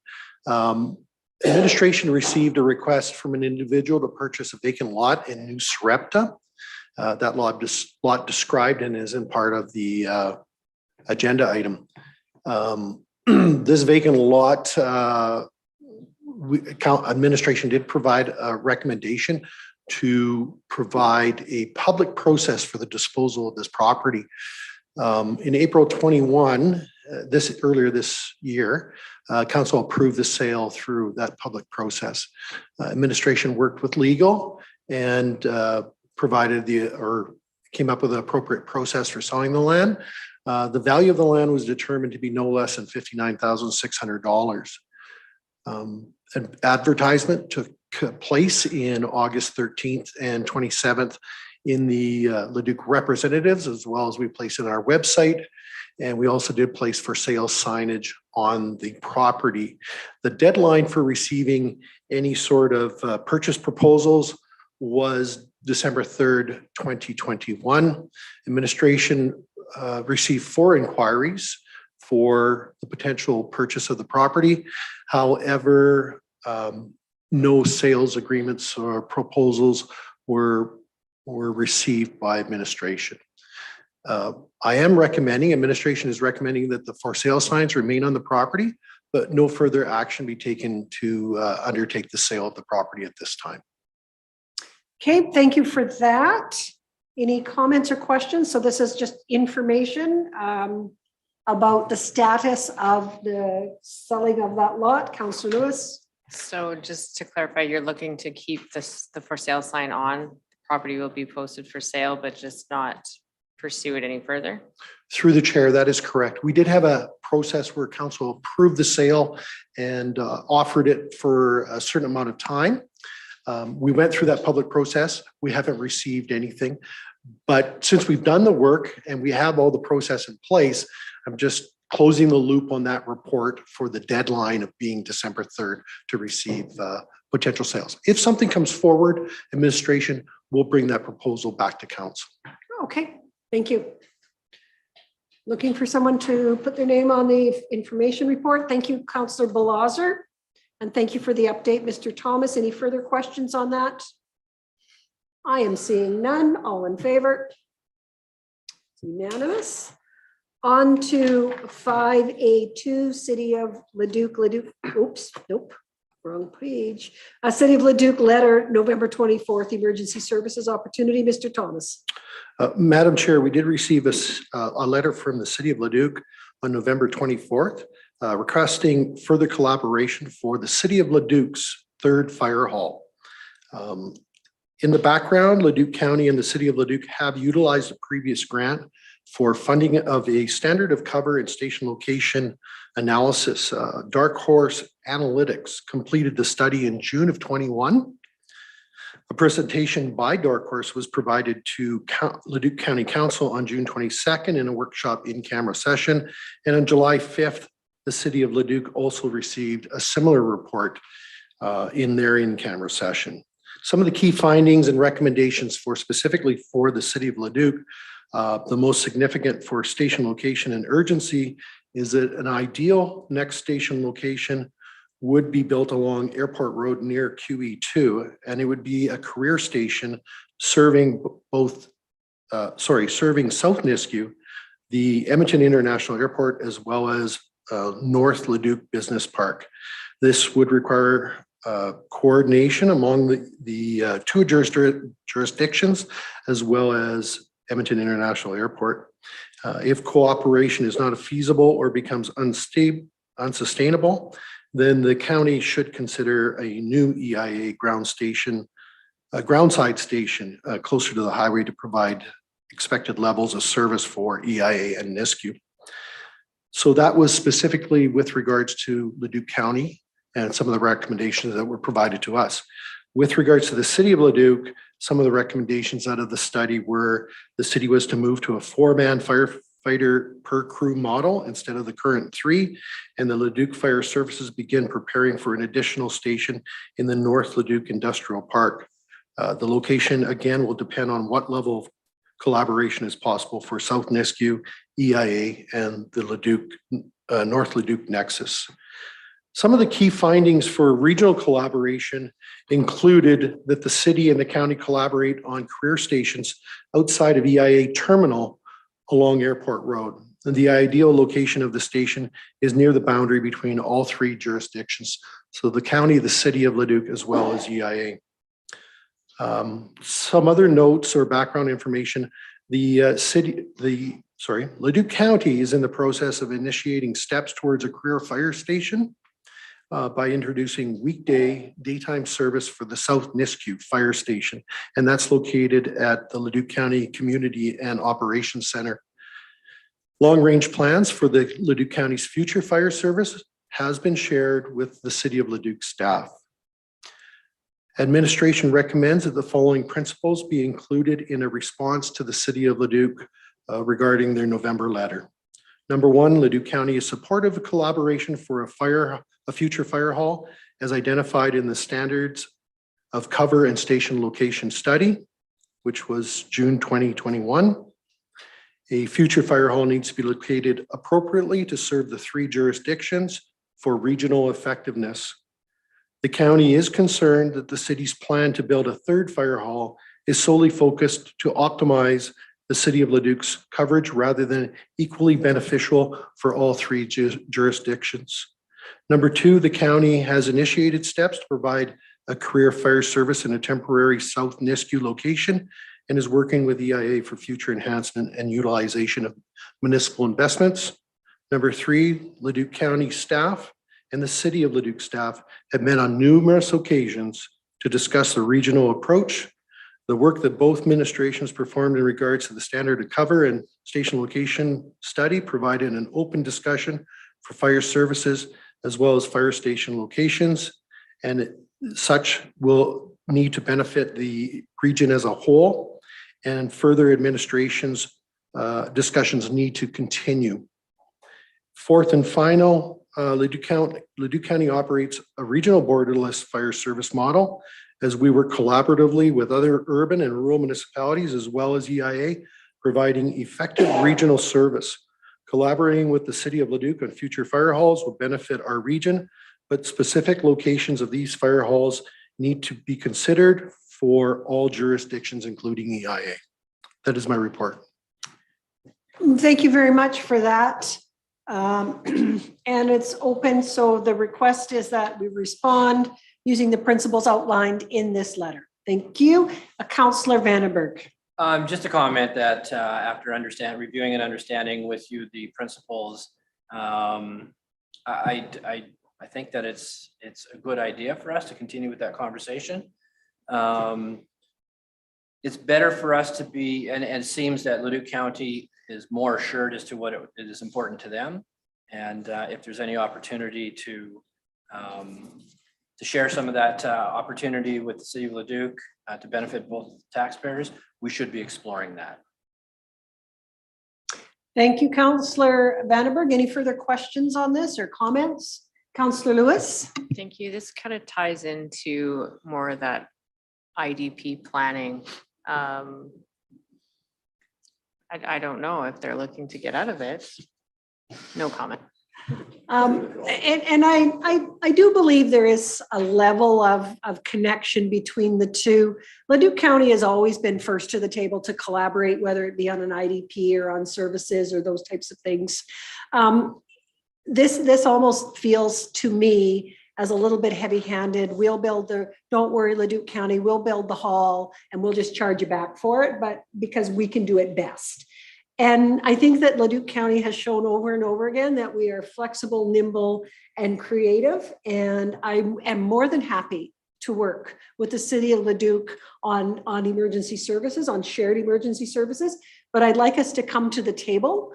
O: Administration received a request from an individual to purchase a vacant lot in New Sarepta. That lot described and is in part of the agenda item. This vacant lot, administration did provide a recommendation to provide a public process for the disposal of this property. In April 21, earlier this year, council approved the sale through that public process. Administration worked with legal and came up with an appropriate process for selling the land. The value of the land was determined to be no less than $59,600. An advertisement took place in August 13th and 27th in the Leduc Representatives, as well as we placed it on our website. And we also did place for sale signage on the property. The deadline for receiving any sort of purchase proposals was December 3rd, 2021. Administration received 4 inquiries for the potential purchase of the property. However, no sales agreements or proposals were received by administration. Administration is recommending that the for sale signs remain on the property, but no further action be taken to undertake the sale of the property at this time.
A: Okay, thank you for that. Any comments or questions? So this is just information about the status of the selling of that lot. Councillor Lewis?
E: So just to clarify, you're looking to keep the for sale sign on, property will be posted for sale, but just not pursue it any further?
O: Through the chair, that is correct. We did have a process where council approved the sale and offered it for a certain amount of time. We went through that public process. We haven't received anything. But since we've done the work and we have all the process in place, I'm just closing the loop on that report for the deadline of being December 3rd to receive potential sales. If something comes forward, administration will bring that proposal back to council.
A: Okay, thank you. Looking for someone to put their name on the information report. Thank you, Councillor Balazer. And thank you for the update, Mr. Thomas. Any further questions on that? I am seeing none. All in favor? Unanimous. On to 5A2, City of Leduc, oops, nope, wrong page. City of Leduc letter, November 24th, emergency services opportunity. Mr. Thomas.
O: Madam Chair, we did receive a letter from the City of Leduc on November 24th requesting further collaboration for the City of Leduc's 3rd fire hall. In the background, Leduc County and the City of Leduc have utilized a previous grant for funding of a standard of cover and station location analysis. Dark Horse Analytics completed the study in June of 21. A presentation by Dark Horse was provided to Leduc County Council on June 22nd in a workshop in-camera session. And on July 5th, the City of Leduc also received a similar report in their in-camera session. Some of the key findings and recommendations specifically for the City of Leduc, the most significant for station location and urgency is that an ideal next station location would be built along Airport Road near QE2, and it would be a career station serving serving South Nisku, the Edmonton International Airport, as well as North Leduc Business Park. This would require coordination among the two jurisdictions, as well as Edmonton International Airport. If cooperation is not feasible or becomes unsustainable, then the county should consider a new EIA ground station, a groundside station closer to the highway to provide expected levels of service for EIA and Nisku. So that was specifically with regards to Leduc County and some of the recommendations that were provided to us. With regards to the city of Leduc, some of the recommendations out of the study were the city was to move to a 4-man firefighter per crew model instead of the current 3, and the Leduc Fire Services begin preparing for an additional station in the North Leduc Industrial Park. The location, again, will depend on what level of collaboration is possible for South Nisku, EIA, and the Leduc, North Leduc Nexus. Some of the key findings for regional collaboration included that the city and the county collaborate on career stations outside of EIA terminal along Airport Road. And the ideal location of the station is near the boundary between all 3 jurisdictions. So the county, the city of Leduc, as well as EIA. Some other notes or background information, Leduc County is in the process of initiating steps towards a career fire station by introducing weekday daytime service for the South Nisku Fire Station. And that's located at the Leduc County Community and Operations Center. Long-range plans for the Leduc County's future fire service has been shared with the City of Leduc staff. Administration recommends that the following principles be included in a response to the City of Leduc regarding their November letter. Number 1, Leduc County is supportive of collaboration for a future fire hall as identified in the standards of cover and station location study, which was June 2021. A future fire hall needs to be located appropriately to serve the 3 jurisdictions for regional effectiveness. The county is concerned that the city's plan to build a 3rd fire hall is solely focused to optimize the City of Leduc's coverage rather than equally beneficial for all 3 jurisdictions. Number 2, the county has initiated steps to provide a career fire service in a temporary South Nisku location and is working with EIA for future enhancement and utilization of municipal investments. Number 3, Leduc County staff and the City of Leduc staff have met on numerous occasions to discuss the regional approach, the work that both administrations performed in regards to the standard of cover and station location study provided an open discussion for fire services as well as fire station locations, and such will need to benefit the region as a whole, and further administration's discussions need to continue. 4th and final, Leduc County operates a regional borderless fire service model as we work collaboratively with other urban and rural municipalities as well as EIA, providing effective regional service. Collaborating with the City of Leduc on future fire halls will benefit our region, but specific locations of these fire halls need to be considered for all jurisdictions, including EIA. That is my report.
A: Thank you very much for that. And it's open, so the request is that we respond using the principles outlined in this letter. Thank you. Councillor Vandenberg.
J: Just a comment that after reviewing and understanding with you the principles, I think that it's a good idea for us to continue with that conversation. It's better for us to be, and it seems that Leduc County is more assured as to what it is important to them. And if there's any opportunity to share some of that opportunity with the City of Leduc to benefit both taxpayers, we should be exploring that.
A: Thank you, Councillor Vandenberg. Any further questions on this or comments? Councillor Lewis.
E: Thank you. This kind of ties into more of that IDP planning. I don't know if they're looking to get out of it. No comment.
A: And I do believe there is a level of connection between the two. Leduc County has always been first to the table to collaborate, whether it be on an IDP or on services or those types of things. This almost feels to me as a little bit heavy-handed. We'll build don't worry, Leduc County, we'll build the hall and we'll just charge you back for it, but because we can do it best. And I think that Leduc County has shown over and over again that we are flexible, nimble, and creative. And I am more than happy to work with the city of Leduc on emergency services, on shared emergency services. But I'd like us to come to the table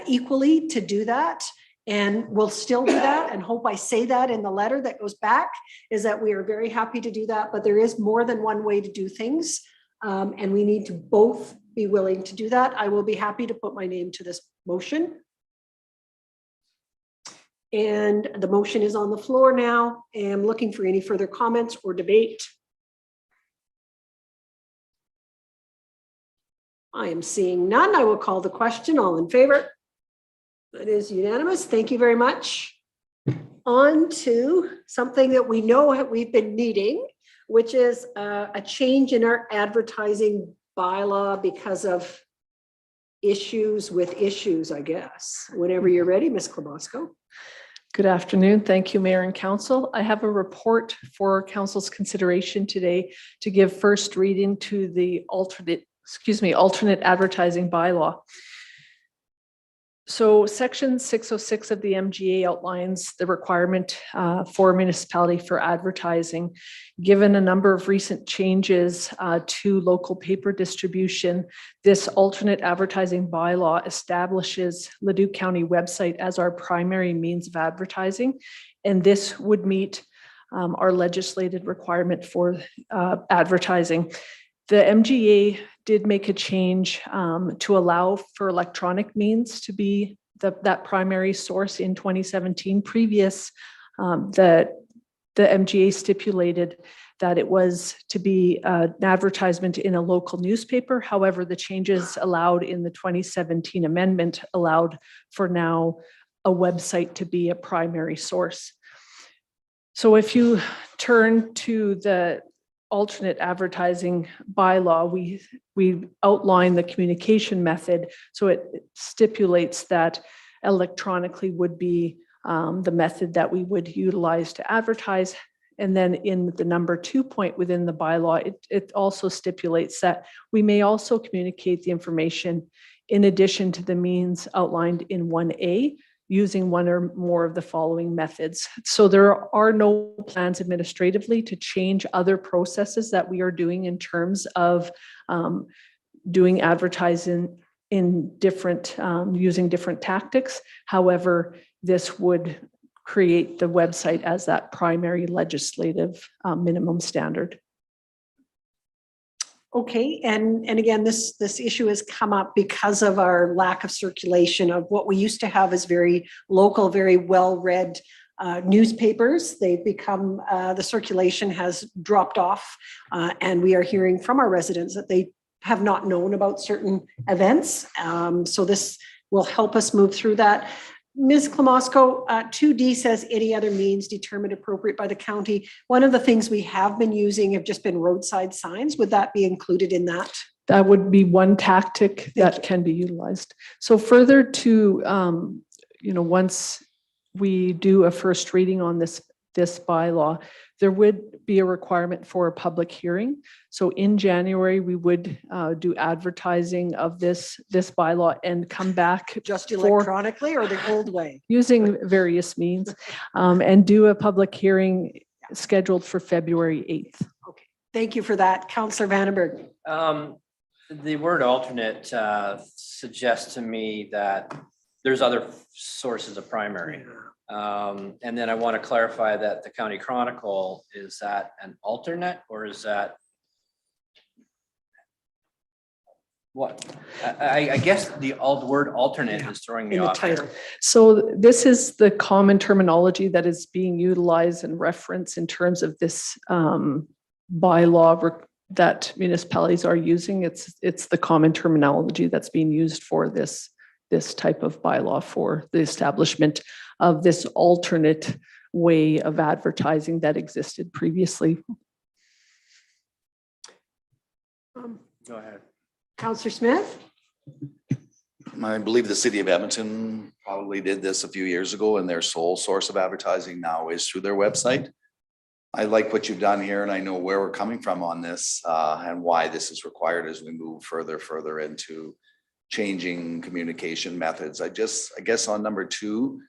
A: equally to do that. And we'll still do that, and hope I say that in the letter that goes back, is that we are very happy to do that, but there is more than one way to do things. And we need to both be willing to do that. I will be happy to put my name to this motion. And the motion is on the floor now. And I'm looking for any further comments or debate. I am seeing none. I will call the question. All in favor? That is unanimous. Thank you very much. On to something that we know we've been needing, which is a change in our advertising bylaw because of issues with issues, I guess. Whenever you're ready, Ms. Klobosco.
P: Good afternoon. Thank you, Mayor and Council. I have a report for Council's consideration today to give first reading to the alternate advertising bylaw. So section 606 of the MGA outlines the requirement for municipality for advertising. Given a number of recent changes to local paper distribution, this alternate advertising bylaw establishes Leduc County website as our primary means of advertising. And this would meet our legislated requirement for advertising. The MGA did make a change to allow for electronic means to be that primary source in 2017. Previous, the MGA stipulated that it was to be an advertisement in a local newspaper. However, the changes allowed in the 2017 amendment allowed for now a website to be a primary source. So if you turn to the alternate advertising bylaw, we outline the communication method. So it stipulates that electronically would be the method that we would utilize to advertise. And then in the number 2 point within the bylaw, it also stipulates that we may also communicate the information in addition to the means outlined in 1A, using one or more of the following methods. So there are no plans administratively to change other processes that we are doing in terms of doing advertising in different, using different tactics. However, this would create the website as that primary legislative minimum standard.
A: Okay, and again, this issue has come up because of our lack of circulation of what we used to have as very local, very well-read newspapers. They've become, the circulation has dropped off, and we are hearing from our residents that they have not known about certain events. So this will help us move through that. Ms. Klobosco, 2D says any other means determined appropriate by the county. One of the things we have been using have just been roadside signs. Would that be included in that?
P: That would be one tactic that can be utilized. So further to, once we do a first reading on this bylaw, there would be a requirement for a public hearing. So in January, we would do advertising of this bylaw and come back
A: just electronically or the old way? Using
P: various means, and do a public hearing scheduled for February 8th.
A: Okay, thank you for that. Councillor Vandenberg.
J: The word alternate suggests to me that there's other sources of primary. And then I want to clarify that the County Chronicle, is that an alternate or is that what? I guess the word alternate is throwing me off.
P: So this is the common terminology that is being utilized and referenced in terms of this bylaw that municipalities are using. It's the common terminology that's being used for this this type of bylaw for the establishment of this alternate way of advertising that existed previously.
J: Go ahead.
A: Counselor Smith?
G: I believe the city of Edmonton probably did this a few years ago, and their sole source of advertising now is through their website. I like what you've done here, and I know where we're coming from on this and why this is required as we move further into changing communication methods. I guess on number 2,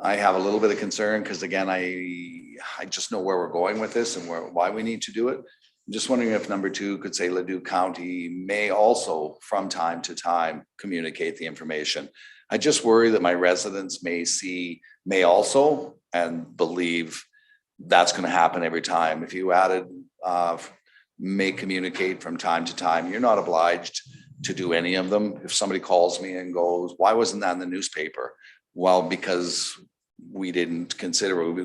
G: I have a little bit of concern because again, I just know where we're going with this and why we need to do it. I'm just wondering if number 2 could say Leduc County may also from time to time communicate the information. I just worry that my residents may also and believe that's going to happen every time. If you added may communicate from time to time, you're not obliged to do any of them. If somebody calls me and goes, why wasn't that in the newspaper? Well, because we didn't consider it.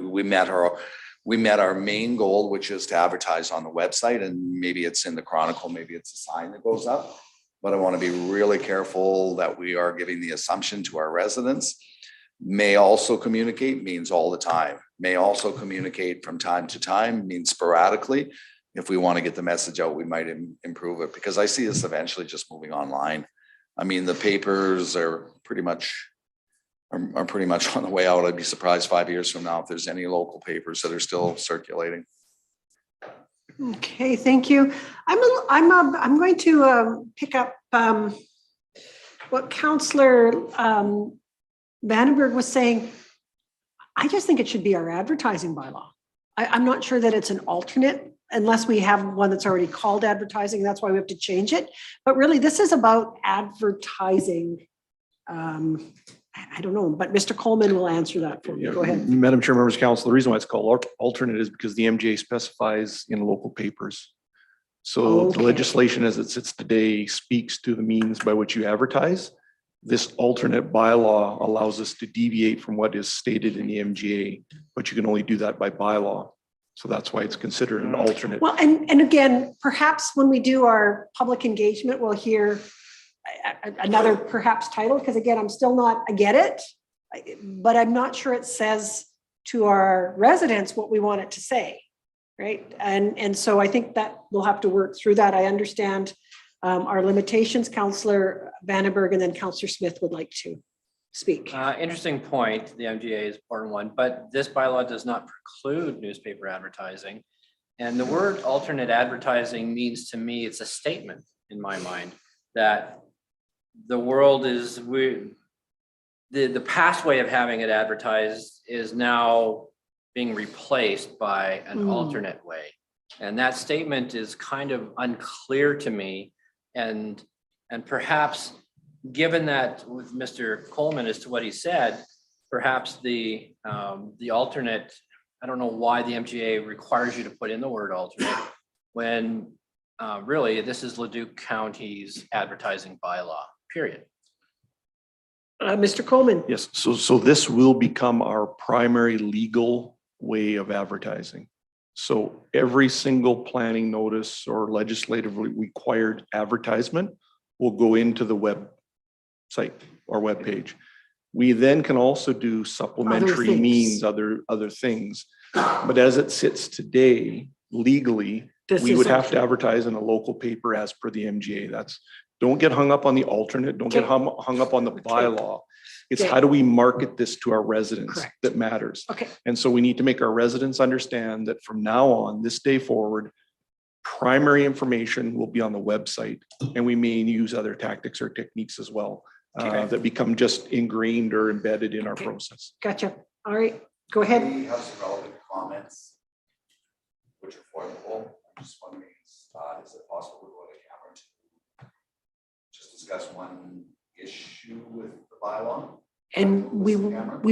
G: We met our main goal, which is to advertise on the website, and maybe it's in the Chronicle, maybe it's a sign that goes up. But I want to be really careful that we are giving the assumption to our residents. May also communicate means all the time. May also communicate from time to time means sporadically. If we want to get the message out, we might improve it, because I see this eventually just moving online. I mean, the papers are pretty much on the way out. I'd be surprised 5 years from now if there's any local papers that are still circulating.
A: Okay, thank you. I'm going to pick up what Councillor Vandenberg was saying. I just think it should be our advertising bylaw. I'm not sure that it's an alternate unless we have one that's already called advertising. That's why we have to change it. But really, this is about advertising. I don't know, but Mr. Coleman will answer that for me. Go ahead.
C: Madam Chair, members of council, the reason why it's called alternate is because the MGA specifies in local papers. So the legislation as it sits today speaks to the means by which you advertise. This alternate bylaw allows us to deviate from what is stated in the MGA, but you can only do that by bylaw. So that's why it's considered an alternate.
A: Well, and again, perhaps when we do our public engagement, we'll hear another perhaps title, because again, I get it, but I'm not sure it says to our residents what we want it to say, right? And so I think that we'll have to work through that. I understand our limitations. Councillor Vandenberg and then Councillor Smith would like to speak.
J: Interesting point. The MGA is an important one, but this bylaw does not preclude newspaper advertising. And the word alternate advertising means to me, it's a statement in my mind that the world is, the past way of having it advertised is now being replaced by an alternate way. And that statement is kind of unclear to me. And perhaps given that with Mr. Coleman as to what he said, perhaps the alternate, I don't know why the MGA requires you to put in the word alternate when really this is Leduc County's advertising bylaw, period.
A: Mr. Coleman.
C: Yes, so this will become our primary legal way of advertising. So every single planning notice or legislatively required advertisement will go into the website or webpage. We then can also do supplementary means, other things. But as it sits today, legally, we would have to advertise in a local paper as per the MGA. Don't get hung up on the alternate. Don't get hung up on the bylaw. It's how do we market this to our residents that matters.
A: Okay.
C: And so we need to make our residents understand that from now on, this day forward, primary information will be on the website, and we may use other tactics or techniques as well that become just ingrained or embedded in our process.
A: Gotcha. All right, go ahead.
G: We have some relevant comments, which are for the whole. I'm just wondering, is it possible to go to camera to just discuss one issue with the bylaw?
A: And we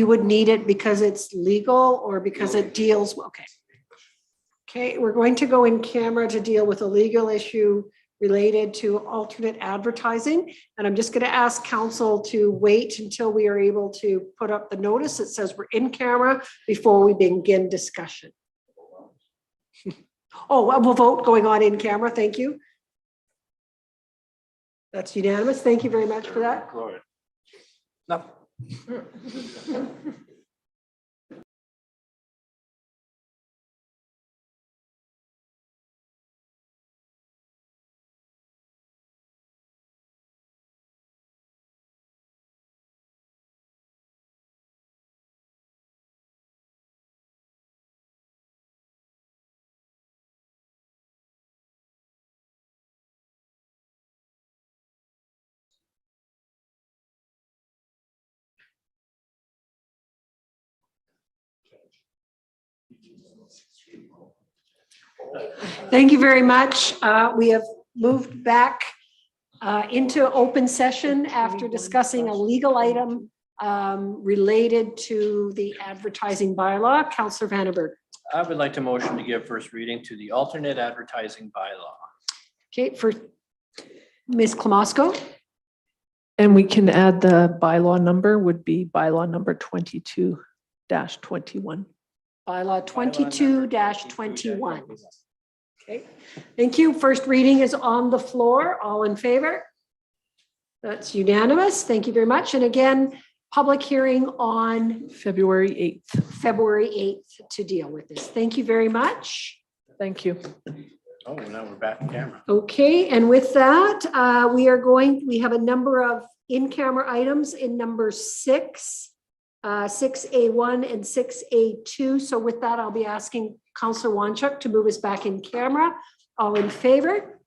A: would need it because it's legal or because it deals, okay. Okay, we're going to go in camera to deal with a legal issue related to alternate advertising. And I'm just going to ask council to wait until we are able to put up the notice that says we're in camera before we begin discussion. Oh, we'll vote going on in camera. Thank you. That's unanimous. Thank you very much for that.
J: No.
A: Thank you very much. We have moved back into open session after discussing a legal item related to the advertising bylaw. Councillor Vandenberg.
J: I would like to motion to give first reading to the alternate advertising bylaw.
A: Okay, for Ms. Klamosko.
P: And we can add the bylaw number would be bylaw number 22-21.
A: Bylaw 22-21. Okay, thank you. First reading is on the floor. All in favor? That's unanimous. Thank you very much. And again, public hearing on
P: February 8th.
A: February 8th to deal with this. Thank you very much.
P: Thank you.
J: Oh, now we're back in camera.
A: Okay, and with that, we have a number of in-camera items in number 6, 6A1 and 6A2. So with that, I'll be asking Councillor Wanchuk to move us back in camera. All in favor?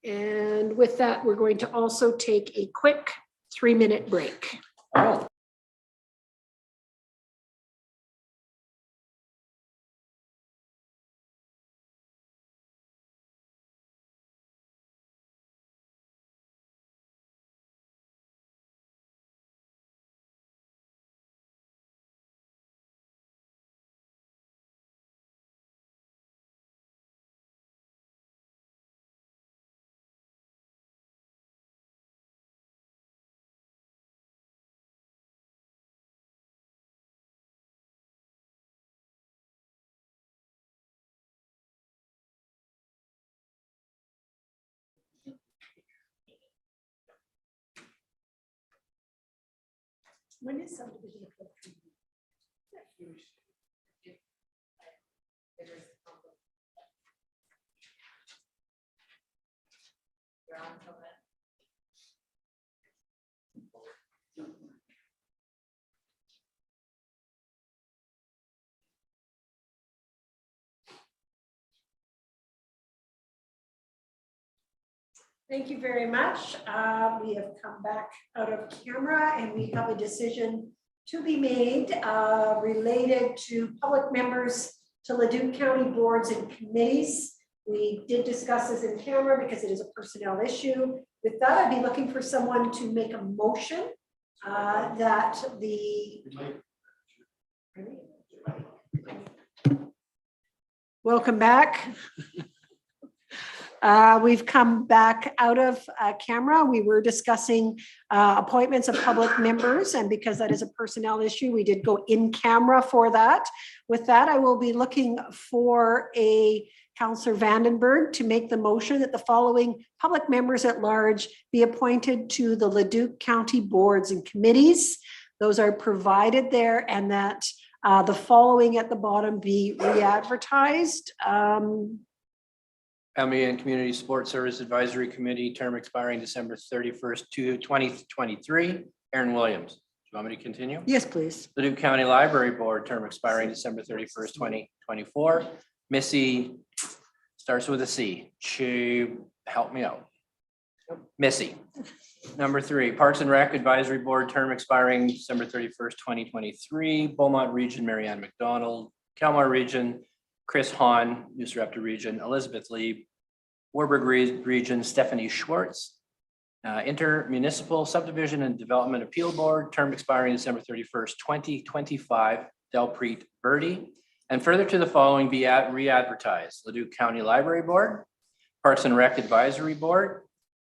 A: And with that, we're going to also take a quick 3-minute break.
J: Oh.
A: When is subdivision? Thank you very much. We have come back out of camera and we have a decision to be made related to public members to Leduc County boards and committees. We did discuss this in camera because it is a personnel issue. With that, I'd be looking for someone to make a motion that the welcome back. We've come back out of camera. We were discussing appointments of public members, and because that is a personnel issue, we did go in camera for that. With that, I will be looking for a Councillor Vandenberg to make the motion that the following public members at large be appointed to the Leduc County boards and committees. Those are provided there, and that the following at the bottom be re-advertised.
J: Family and Community Support Service Advisory Committee, term expiring December 31st, 2023. Aaron Williams. Do you want me to continue?
A: Yes, please.
J: Leduc County Library Board, term expiring December 31st, 2024. Missy, starts with a C. Help me out. Missy. Number 3, Parks and Rec Advisory Board, term expiring December 31st, 2023. Beaumont Region, Marianne McDonald. Kalmar Region, Chris Hahn, New Sarepta Region, Elizabeth Lee, Warburg Region, Stephanie Schwartz, Intermunicipal Subdivision and Development Appeal Board, term expiring December 31st, 2025, Delpreet Birdie. And further to the following be re-advertised: Leduc County Library Board, Parks and Rec Advisory Board,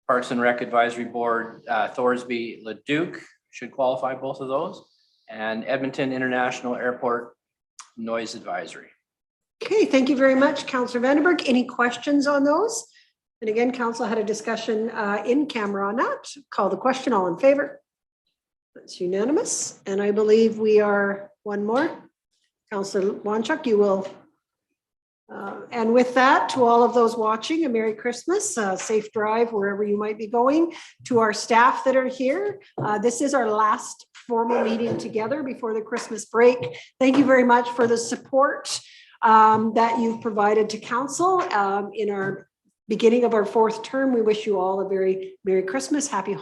J: Parks and Rec Advisory Board, Thorsby Leduc, should qualify both of those, and Edmonton International Airport Noise Advisory.
A: Okay, thank you very much, Councillor Vandenberg. Any questions on those? And again, council had a discussion in camera on that. Call the question. All in favor? It's unanimous, and I believe we are one more. Councillor Wanchuk, you will. And with that, to all of those watching, a Merry Christmas, safe drive wherever you might be going. To our staff that are here, this is our last formal meeting together before the Christmas break. Thank you very much for the support that you've provided to council in our beginning of our fourth term. We wish you all a very Merry Christmas, Happy